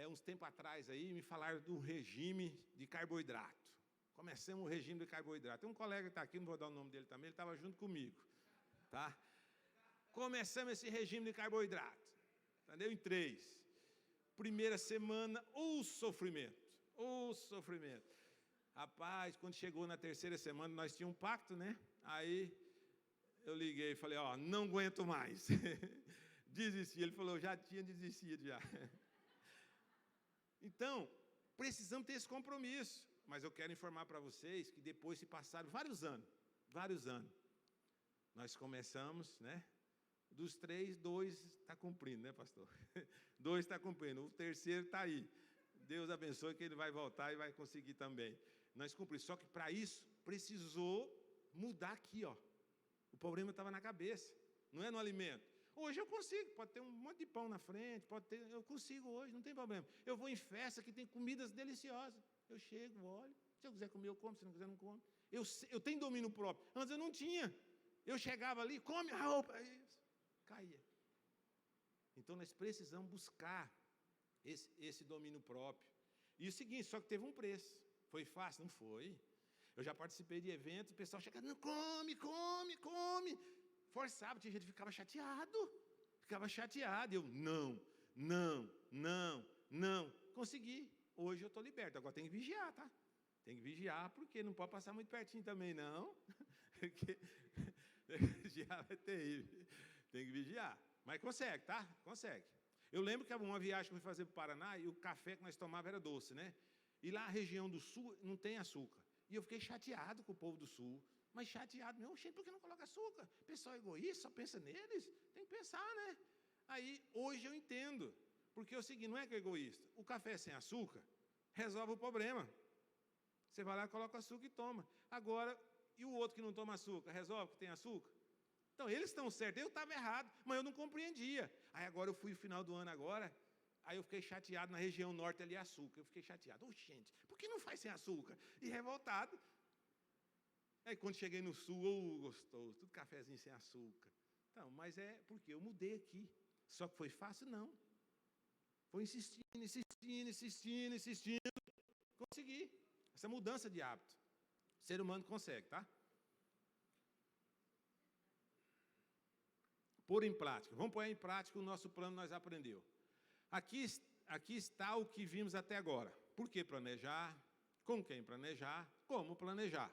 Uns tempos atrás aí, me falaram do regime de carboidrato. Começamos o regime de carboidrato. Tem um colega que está aqui, não vou dar o nome dele também, ele estava junto comigo. Tá? Começamos esse regime de carboidrato. Entendeu? Em 3. Primeira semana, o sofrimento. O sofrimento. Rapaz, quando chegou na terceira semana, nós tínhamos um pacto, né? Aí eu liguei e falei, ó, não aguento mais. Desisti. Ele falou, já tinha desistido já. Então, precisamos ter esse compromisso. Mas eu quero informar para vocês que depois se passaram vários anos. Nós começamos, né? Dos 3, 2 está cumprindo, né, pastor? 2 está cumprindo, o terceiro está aí. Deus abençoe que ele vai voltar e vai conseguir também. Nós cumprimos, só que para isso precisou mudar aqui, ó. O problema estava na cabeça, não é no alimento. Hoje eu consigo, pode ter um monte de pão na frente, eu consigo hoje, não tem problema. Eu vou em festa que tem comidas deliciosas. Eu chego, olho, se eu quiser comer eu como, se não quiser não como. Eu tenho domínio próprio, antes eu não tinha. Eu chegava ali, come a roupa, caía. Então nós precisamos buscar esse domínio próprio. E o seguinte, só que teve um preço. Foi fácil? Não foi. Eu já participei de eventos, o pessoal chegava, não, come. Forçava, tinha gente que ficava chateado. Eu, não. Consegui. Hoje eu estou liberto. Agora tem que vigiar, tá? Tem que vigiar, porque não pode passar muito pertinho também, não. Porque vigiar é terrível. Tem que vigiar. Mas consegue, tá? Consegue. Eu lembro que uma viagem que eu fui fazer para o Paraná e o café que nós tomávamos era doce, né? E lá a região do sul não tem açúcar. E eu fiquei chateado com o povo do sul. Mas chateado mesmo, gente, por que não coloca açúcar? O pessoal é egoísta, só pensa neles. Tem que pensar, né? Aí, hoje eu entendo. Porque é o seguinte, não é que é egoísta. O café sem açúcar resolve o problema. Você vai lá, coloca açúcar e toma. Agora, e o outro que não toma açúcar, resolve que tem açúcar? Então, eles estão certos, eu estava errado, mas eu não compreendia. Aí agora eu fui no final do ano agora, aí eu fiquei chateado na região norte ali, açúcar. Eu fiquei chateado. Gente, por que não faz sem açúcar? E revoltado. Aí quando cheguei no sul, gostoso, tudo cafezinho sem açúcar. Então, mas é porque eu mudei aqui. Só que foi fácil? Não. Foi insistindo. Consegui. Essa mudança de hábito. O ser humano consegue, tá? Pôr em prática. Vamos pôr em prática o nosso plano nós aprendeu. Aqui está o que vimos até agora. Por que planejar? Com quem planejar? Como planejar?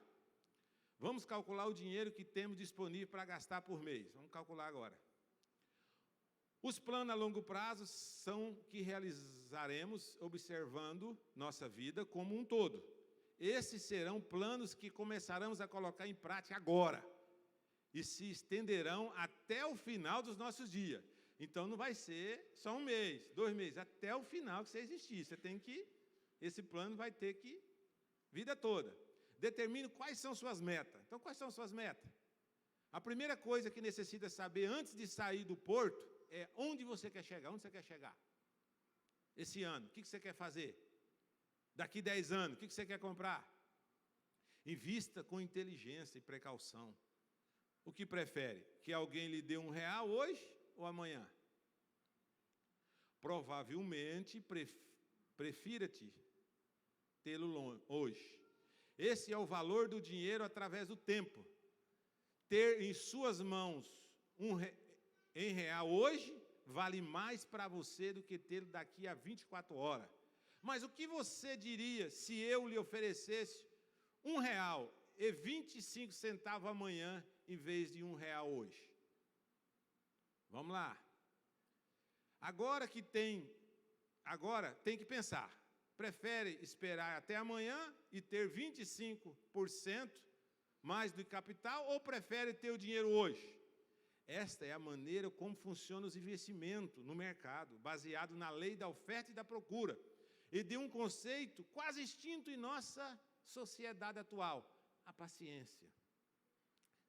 Vamos calcular o dinheiro que temos disponível para gastar por mês. Vamos calcular agora. Os planos a longo prazo são que realizaremos observando nossa vida como um todo. Esses serão planos que começaremos a colocar em prática agora e se estenderão até o final dos nossos dias. Então não vai ser só 1 mês, 2 meses, até o final que você existir. Você tem que, esse plano vai ter que, vida toda. Determine quais são suas metas. Então, quais são suas metas? A primeira coisa que necessita saber antes de sair do porto é onde você quer chegar. Onde você quer chegar? Esse ano, o que você quer fazer? Daqui 10 anos, o que você quer comprar? Invista com inteligência e precaução. O que prefere? Que alguém lhe dê R$1 hoje ou amanhã? Provavelmente prefira-te tê-lo hoje. Esse é o valor do dinheiro através do tempo. Ter em suas mãos R$1 hoje vale mais para você do que tê-lo daqui a 24 horas. Mas o que você diria se eu lhe oferecesse R$1,25 amanhã em vez de R$1 hoje? Vamos lá. Agora tem que pensar. Prefere esperar até amanhã e ter 25% mais do capital ou prefere ter o dinheiro hoje? Esta é a maneira como funcionam os investimentos no mercado, baseado na lei da oferta e da procura, e de um conceito quase extinto em nossa sociedade atual, a paciência.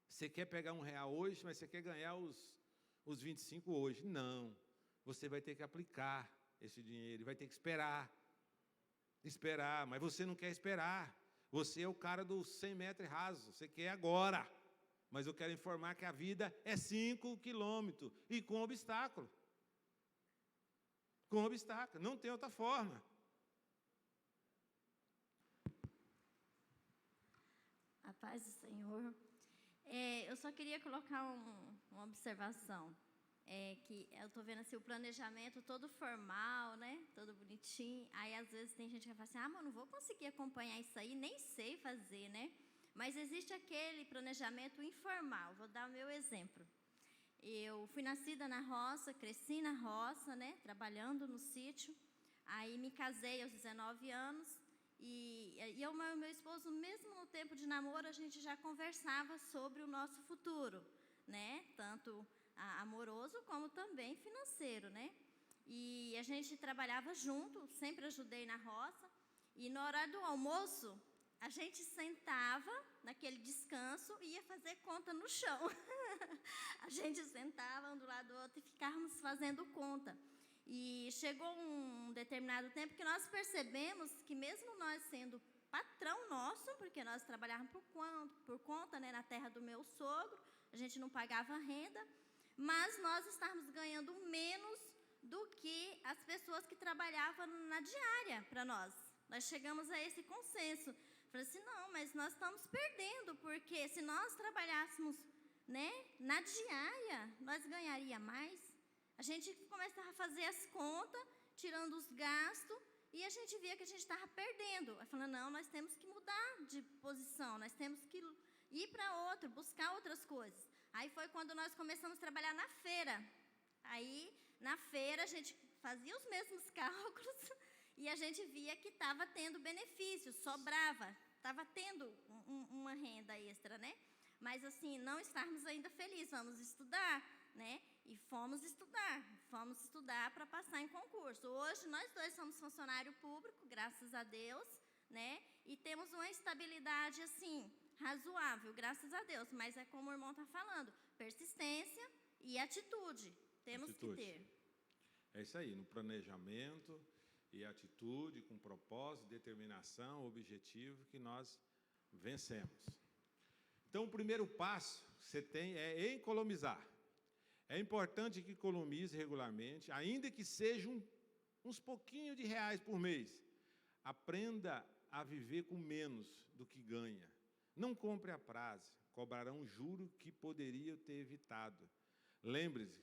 Você quer pegar R$1 hoje, mas você quer ganhar os 25 hoje. Não, você vai ter que aplicar esse dinheiro, vai ter que esperar, mas você não quer esperar. Você é o cara dos 100 metros rasos, você quer agora. Mas eu quero informar que a vida é 5 quilômetros e com obstáculo. Com obstáculo, não tem outra forma. A paz do Senhor. Eu só queria colocar uma observação. Que eu estou vendo assim, o planejamento todo formal, né? Todo bonitinho. Aí, às vezes, tem gente que vai falar assim, mas eu não vou conseguir acompanhar isso aí, nem sei fazer, né? Mas existe aquele planejamento informal. Vou dar o meu exemplo. Eu fui nascida na roça, cresci na roça, né? Trabalhando no sítio. Aí, me casei aos 19 anos. E eu e meu esposo, mesmo no tempo de namoro, a gente já conversava sobre o nosso futuro, né? Tanto amoroso como também financeiro, né? E a gente trabalhava junto, sempre ajudei na roça. E na hora do almoço, a gente sentava naquele descanso e ia fazer conta no chão. A gente sentava um do lado do outro e ficávamos fazendo conta. E chegou um determinado tempo que nós percebemos que mesmo nós sendo patrão nosso, porque nós trabalhávamos por conta, né, na terra do meu sogro, a gente não pagava renda, mas nós estávamos ganhando menos do que as pessoas que trabalhavam na diária para nós. Nós chegamos a esse consenso. Falei assim, não, mas nós estamos perdendo, porque se nós trabalhássemos, né, na diária, nós ganharia mais. A gente começava a fazer as contas, tirando os gastos, e a gente via que a gente estava perdendo. Aí falando, não, nós temos que mudar de posição, nós temos que ir para outro, buscar outras coisas. Aí foi quando nós começamos a trabalhar na feira. Aí, na feira, a gente fazia os mesmos cálculos e a gente via que estava tendo benefício, sobrava, estava tendo uma renda extra, né? Mas, assim, não estávamos ainda felizes, vamos estudar, né? E fomos estudar para passar em concurso. Hoje, nós dois somos funcionário público, graças a Deus, né? E temos uma estabilidade, assim, razoável, graças a Deus. Mas é como o irmão está falando, persistência e atitude. Temos que ter. É isso aí, no planejamento e atitude, com propósito, determinação, objetivo, que nós vencemos. Então, o primeiro passo que você tem é economizar. É importante que economize regularmente, ainda que sejam uns pouquinhos de reais por mês. Aprenda a viver com menos do que ganha. Não compre a prazo, cobrarão juro que poderia ter evitado. Lembre-se,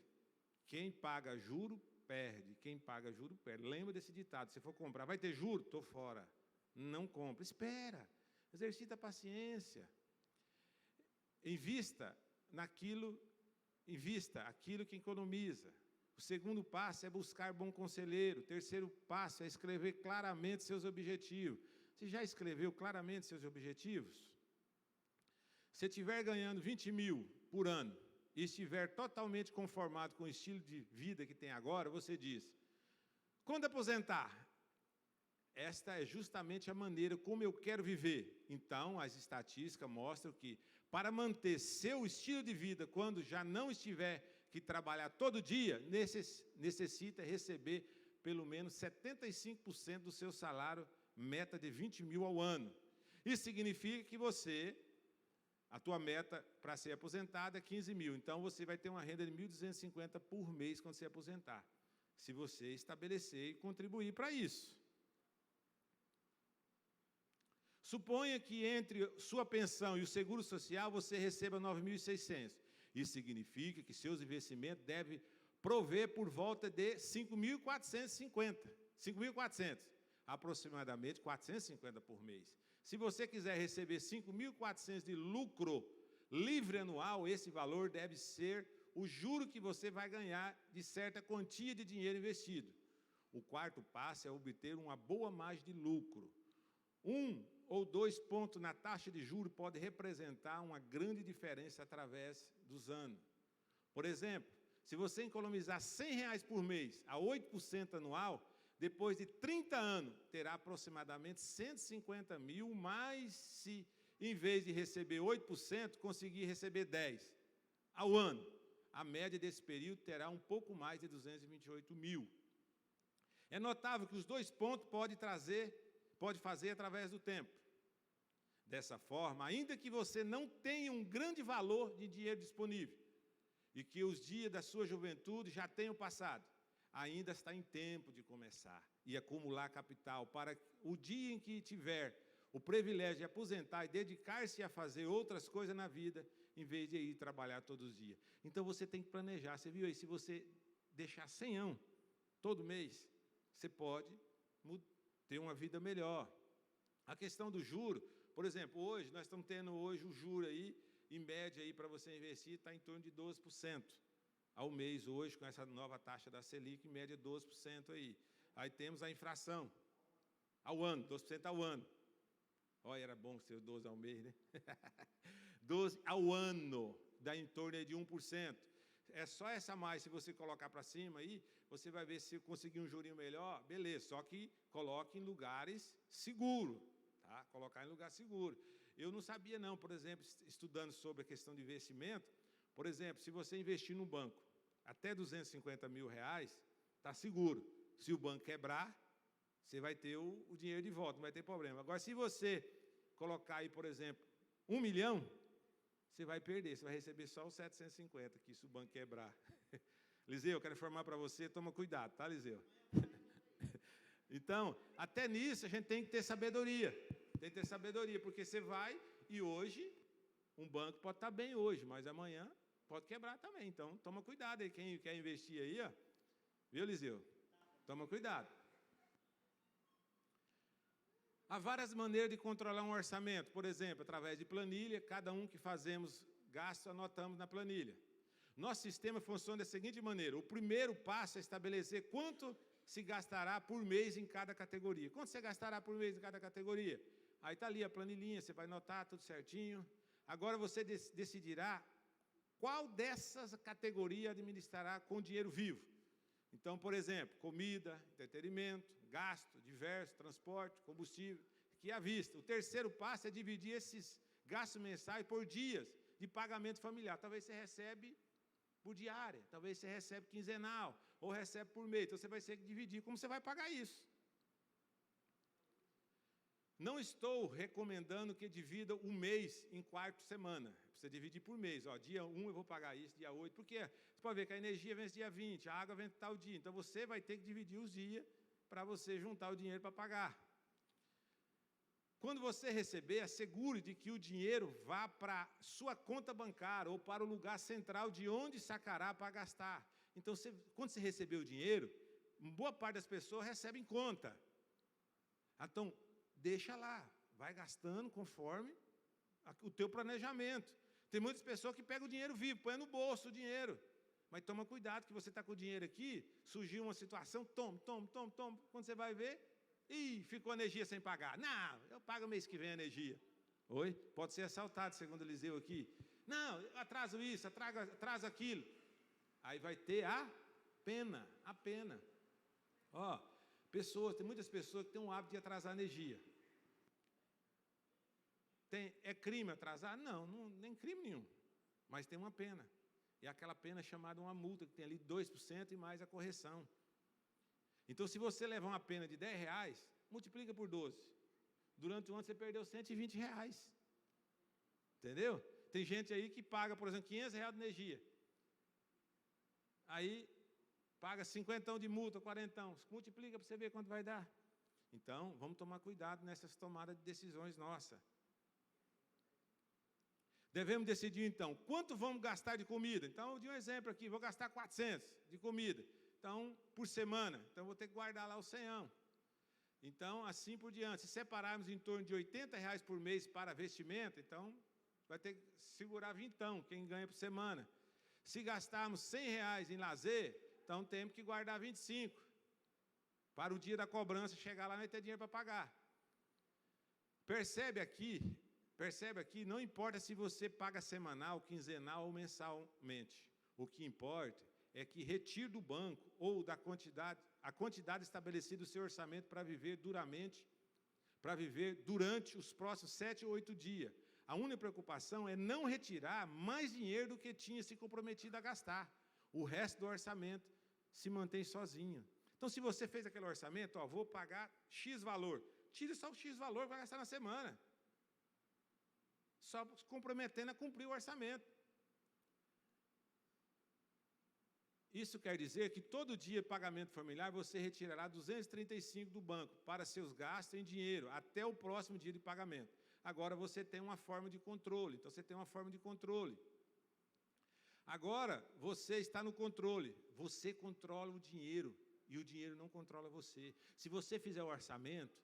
quem paga juro, perde. Quem paga juro, perde. Lembra desse ditado, se for comprar, vai ter juro? Estou fora. Não compra, espera, exercita a paciência. Invista aquilo que economiza. O segundo passo é buscar bom conselheiro. O terceiro passo é escrever claramente seus objetivos. Você já escreveu claramente seus objetivos? Se estiver ganhando 20 mil por ano e estiver totalmente conformado com o estilo de vida que tem agora, você diz, quando aposentar? Esta é justamente a maneira como eu quero viver. Então, as estatísticas mostram que, para manter seu estilo de vida, quando já não estiver que trabalhar todo dia, necessita receber pelo menos 75% do seu salário, meta de 20 mil ao ano. Isso significa que a tua meta para ser aposentado é 15 mil. Então, você vai ter uma renda de 1.250 por mês quando se aposentar. Se você estabelecer e contribuir para isso. Suponha que entre sua pensão e o seguro social você receba 9.600. Isso significa que seus investimentos devem prover por volta de 5.450. 5.400. Aproximadamente 450 por mês. Se você quiser receber 5.400 de lucro livre anual, esse valor deve ser o juro que você vai ganhar de certa quantia de dinheiro investido. O quarto passo é obter uma boa margem de lucro. 1 ou 2 pontos na taxa de juros pode representar uma grande diferença através dos anos. Por exemplo, se você economizar R$100 por mês a 8% anual, depois de 30 anos, terá aproximadamente 150 mil, mas se, em vez de receber 8%, conseguir receber 10% ao ano. A média desse período terá um pouco mais de 228 mil. É notável que os 2 pontos pode fazer através do tempo. Dessa forma, ainda que você não tenha um grande valor de dinheiro disponível e que os dias da sua juventude já tenham passado, ainda está em tempo de começar e acumular capital para o dia em que tiver o privilégio de aposentar e dedicar-se a fazer outras coisas na vida, em vez de ir trabalhar todos os dias. Então, você tem que planejar. Você viu aí, se você deixar 100 todo mês, você pode ter uma vida melhor. A questão do juro, por exemplo, hoje, nós estamos tendo hoje o juro aí, em média, aí para você investir, está em torno de 12% ao mês hoje, com essa nova taxa da Selic, em média 12% aí. Aí temos a inflação, ao ano, 12% ao ano. Olha, era bom ser 12 ao mês, né? 12 ao ano, dá em torno de 1%. É só essa mais, se você colocar para cima aí, você vai ver se conseguir um jurinho melhor, beleza, só que coloque em lugares seguros, tá? Colocar em lugar seguro. Eu não sabia não, por exemplo, estudando sobre a questão de investimento, por exemplo, se você investir no banco até R$250 mil, está seguro. Se o banco quebrar, você vai ter o dinheiro de volta, não vai ter problema. Agora, se você colocar aí, por exemplo, 1 milhão, você vai perder, você vai receber só os 750 aqui, se o banco quebrar. Liseu, eu quero informar para você, toma cuidado, tá, Liseu? Então, até nisso a gente tem que ter sabedoria. Tem que ter sabedoria, porque você vai e hoje, um banco pode estar bem hoje, mas amanhã pode quebrar também. Então, toma cuidado aí, quem quer investir aí, ó. Viu, Liseu? Toma cuidado. Há várias maneiras de controlar um orçamento, por exemplo, através de planilha, cada um que fazemos gasto, anotamos na planilha. Nosso sistema funciona da seguinte maneira: o primeiro passo é estabelecer quanto se gastará por mês em cada categoria. Quanto você gastará por mês em cada categoria? Aí está ali a planilhinha, você vai anotar tudo certinho. Agora você decidirá qual dessas categorias administrará com dinheiro vivo. Então, por exemplo, comida, entretenimento, gasto, diverso, transporte, combustível, que é à vista. O terceiro passo é dividir esses gastos mensais por dias de pagamento familiar. Talvez você recebe por diária, talvez você recebe quinzenal, ou recebe por mês. Então, você vai ter que dividir como você vai pagar isso. Não estou recomendando que divida um mês em 4 semanas. Você dividir por mês. Ó, dia 1 eu vou pagar isso, dia 8. Por quê? Você pode ver que a energia vence dia 20, a água vence tal dia. Então, você vai ter que dividir os dias para você juntar o dinheiro para pagar. Quando você receber, assegure de que o dinheiro vá para sua conta bancária ou para o lugar central de onde sacará para gastar. Então, quando você receber o dinheiro, boa parte das pessoas recebe em conta. Então, deixa lá, vai gastando conforme o teu planejamento. Tem muitas pessoas que pegam o dinheiro vivo, põe no bolso o dinheiro. Mas toma cuidado que você está com o dinheiro aqui, surgiu uma situação, toma. Quando você vai ver, ficou a energia sem pagar. Não, eu pago mês que vem a energia. Oi? Pode ser assaltado, segundo Eliseu aqui. Não, eu atraso isso, atraso aquilo. Aí vai ter a pena. Ó, tem muitas pessoas que têm um hábito de atrasar a energia. É crime atrasar? Não, nem crime nenhum. Mas tem uma pena. E aquela pena é chamada uma multa, que tem ali 2% e mais a correção. Então, se você levar uma pena de R$10, multiplica por 12. Durante o ano, você perdeu R$120. Entendeu? Tem gente aí que paga, por exemplo, R$500 de energia. Aí, paga 50 de multa, 40. Multiplica para você ver quanto vai dar. Então, vamos tomar cuidado nessas tomadas de decisões nossas. Devemos decidir, então, quanto vamos gastar de comida. Então, eu dei um exemplo aqui, vou gastar 400 de comida. Então, por semana. Então, vou ter que guardar lá o 100. Então, assim por diante. Se separarmos em torno de R$80 por mês para vestimenta, então, vai ter que segurar 20, quem ganha por semana. Se gastarmos R$100 em lazer, então, temos que guardar 25. Para o dia da cobrança chegar lá, não vai ter dinheiro para pagar. Percebe aqui, não importa se você paga semanal, quinzenal ou mensalmente. O que importa é que retire do banco ou a quantidade estabelecida do seu orçamento para viver durante os próximos 7 ou 8 dias. A única preocupação é não retirar mais dinheiro do que tinha se comprometido a gastar. O resto do orçamento se mantém sozinho. Então, se você fez aquele orçamento, vou pagar X valor, tire só o X valor que vai gastar na semana. Só se comprometendo a cumprir o orçamento. Isso quer dizer que todo dia de pagamento familiar você retirará 235 do banco para seus gastos em dinheiro até o próximo dia de pagamento. agora você tem uma forma de controle. Então, você tem uma forma de controle. Agora, você está no controle. Você controla o dinheiro e o dinheiro não controla você. Se você fizer o orçamento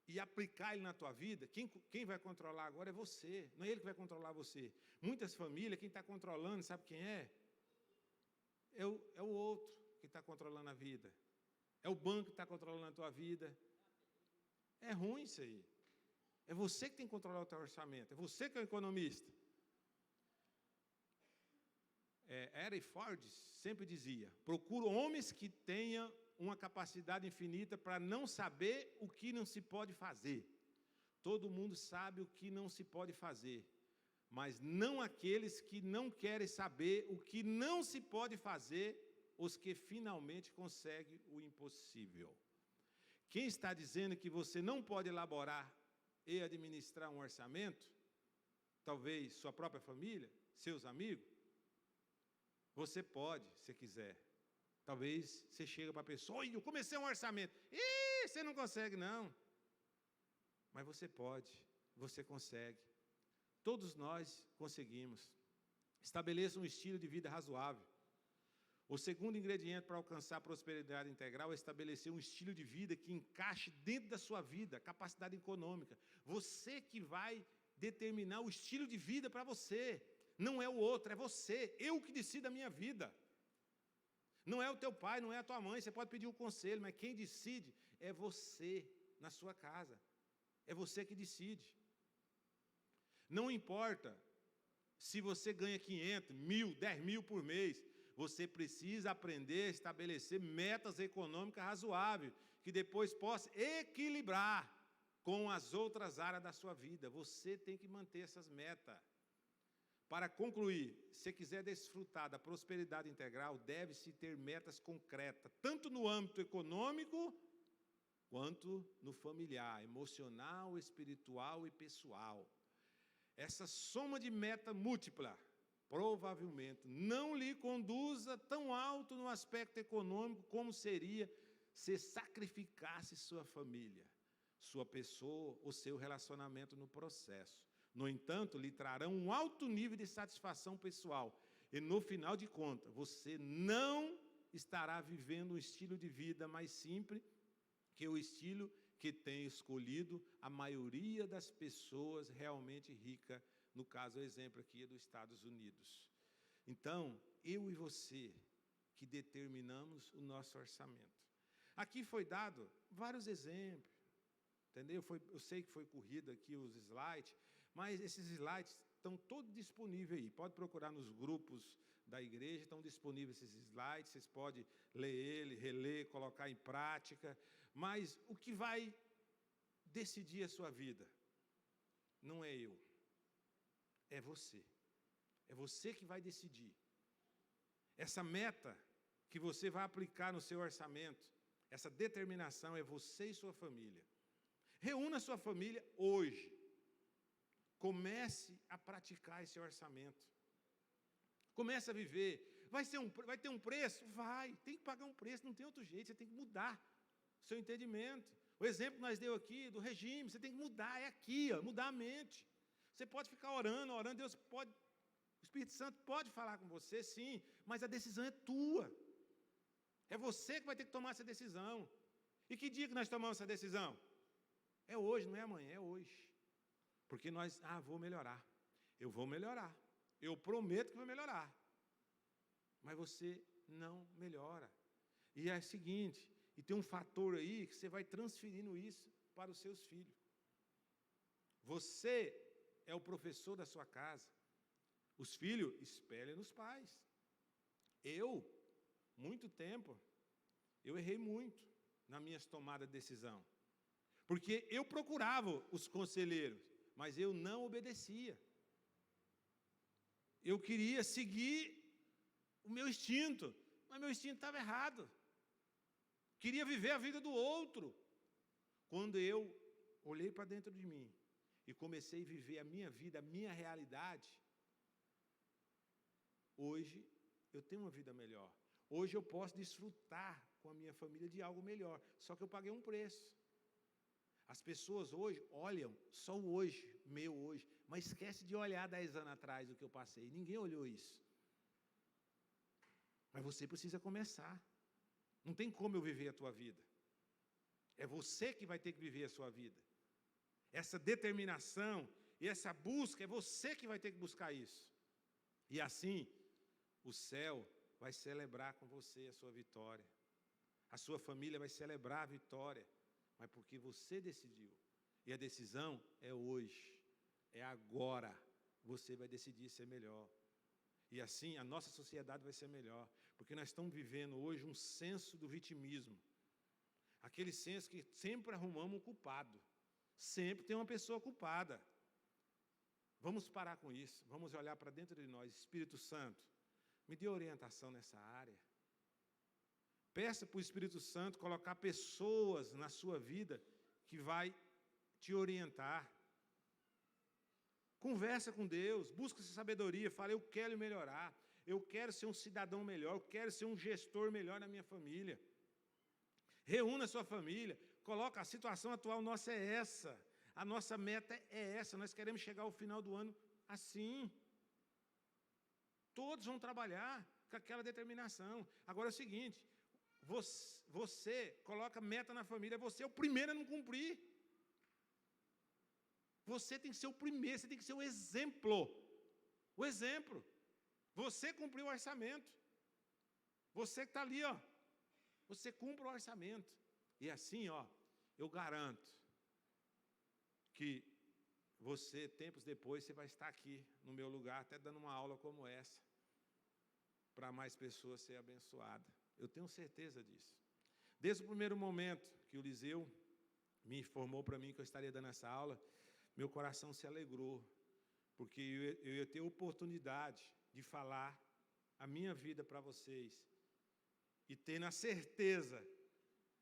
e aplicar ele na tua vida, quem vai controlar agora é você. Não é ele que vai controlar você. Muitas famílias, quem está controlando, sabe quem é? É o outro que está controlando a vida. É o banco que está controlando a tua vida. É ruim isso aí. É você que tem que controlar o teu orçamento. É você que é o economista. Henry Ford sempre dizia: procuro homens que tenham uma capacidade infinita para não saber o que não se pode fazer. Todo mundo sabe o que não se pode fazer, mas não aqueles que não querem saber o que não se pode fazer, os que finalmente conseguem o impossível. Quem está dizendo que você não pode elaborar e administrar um orçamento, talvez sua própria família, seus amigos, você pode, se quiser. Talvez você chega para a pessoa: oi, eu comecei um orçamento. Ih, você não consegue, não. Mas você pode, você consegue. Todos nós conseguimos. Estabeleça um estilo de vida razoável. O segundo ingrediente para alcançar a prosperidade integral é estabelecer um estilo de vida que encaixe dentro da sua vida, capacidade econômica. Você que vai determinar o estilo de vida para você. Não é o outro, é você. Eu que decido a minha vida. Não é o teu pai, não é a tua mãe. Você pode pedir um conselho, mas quem decide é você na sua casa. É você que decide. Não importa se você ganha 500, 1.000, 10.000 por mês. Você precisa aprender a estabelecer metas econômicas razoáveis, que depois possa equilibrar com as outras áreas da sua vida. Você tem que manter essas metas. Para concluir, se quiser desfrutar da prosperidade integral, deve-se ter metas concretas, tanto no âmbito econômico, quanto no familiar, emocional, espiritual e pessoal. Essa soma de meta múltipla, provavelmente, não lhe conduza tão alto no aspecto econômico como seria se sacrificasse sua família, sua pessoa, o seu relacionamento no processo. No entanto, lhe trarão um alto nível de satisfação pessoal. E, no final de contas, você não estará vivendo um estilo de vida mais simples que o estilo que tem escolhido a maioria das pessoas realmente ricas. No caso, o exemplo aqui é dos Estados Unidos. Então, eu e você que determinamos o nosso orçamento. Aqui foi dado vários exemplos, entendeu? Eu sei que foi corrido aqui os slides, mas esses slides estão todos disponíveis aí. Pode procurar nos grupos da igreja, estão disponíveis esses slides. Vocês podem ler ele, reler, colocar em prática. Mas o que vai decidir a sua vida não é eu, é você. É você que vai decidir. Essa meta que você vai aplicar no seu orçamento, essa determinação é você e sua família. Reúna sua família hoje. Comece a praticar esse orçamento. Comece a viver. Vai ter um preço? Vai. Tem que pagar um preço, não tem outro jeito. Você tem que mudar o seu entendimento. O exemplo que nós deu aqui do regime, você tem que mudar. É aqui, ó, mudar a mente. Você pode ficar orando, Deus pode. O Espírito Santo pode falar com você, sim, mas a decisão é tua. É você que vai ter que tomar essa decisão. E que dia que nós tomamos essa decisão? É hoje, não é amanhã, é hoje. Porque nós, vou melhorar. Eu vou melhorar. Eu prometo que vou melhorar. Mas você não melhora. E é o seguinte, e tem um fator aí que você vai transferindo isso para os seus filhos. Você é o professor da sua casa. Os filhos espelham nos pais. Muito tempo, eu errei muito nas minhas tomadas de decisão. Porque eu procurava os conselheiros, mas eu não obedecia. Eu queria seguir o meu instinto, mas meu instinto estava errado. Queria viver a vida do outro. Quando eu olhei para dentro de mim e comecei a viver a minha vida, a minha realidade, hoje eu tenho uma vida melhor. Hoje eu posso desfrutar com a minha família de algo melhor. Só que eu paguei um preço. As pessoas hoje olham só o hoje, meu hoje, mas esquece de olhar 10 anos atrás o que eu passei. Ninguém olhou isso. Mas você precisa começar. Não tem como eu viver a tua vida. É você que vai ter que viver a sua vida. Essa determinação e essa busca, é você que vai ter que buscar isso. E assim, o céu vai celebrar com você a sua vitória. A sua família vai celebrar a vitória. Mas porque você decidiu. E a decisão é hoje. É agora. Você vai decidir ser melhor. E assim a nossa sociedade vai ser melhor. Porque nós estamos vivendo hoje um senso do vitimismo. Aquele senso que sempre arrumamos um culpado. Sempre tem uma pessoa culpada. Vamos parar com isso. Vamos olhar para dentro de nós. Espírito Santo, me dê orientação nessa área. Peça para o Espírito Santo colocar pessoas na sua vida que vai te orientar. Conversa com Deus, busca essa sabedoria, fala, eu quero melhorar, eu quero ser um cidadão melhor, eu quero ser um gestor melhor na minha família. Reúna a sua família, coloca, a situação atual nossa é essa, a nossa meta é essa, nós queremos chegar ao final do ano assim. Todos vão trabalhar com aquela determinação. Agora é o seguinte, você coloca meta na família, você é o primeiro a não cumprir. Você tem que ser o primeiro, você tem que ser o exemplo. O exemplo. Você cumpriu o orçamento. Você que está ali, ó. Você cumpre o orçamento. E assim, ó, eu garanto que você, tempos depois, você vai estar aqui no meu lugar, até dando uma aula como essa, para mais pessoas serem abençoadas. Eu tenho certeza disso. Desde o primeiro momento que o Liseu me informou para mim que eu estaria dando essa aula, meu coração se alegrou, porque eu ia ter oportunidade de falar a minha vida para vocês, e tendo a certeza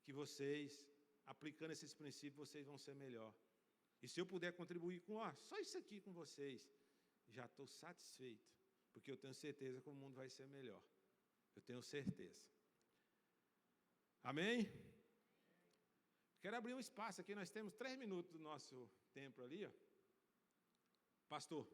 que vocês, aplicando esses princípios, vocês vão ser melhor. E se eu puder contribuir com, só isso aqui com vocês, já estou satisfeito, porque eu tenho certeza que o mundo vai ser melhor. Eu tenho certeza. Amém? Quero abrir um espaço aqui, nós temos 3 minutos do nosso tempo ali, ó. Pastor.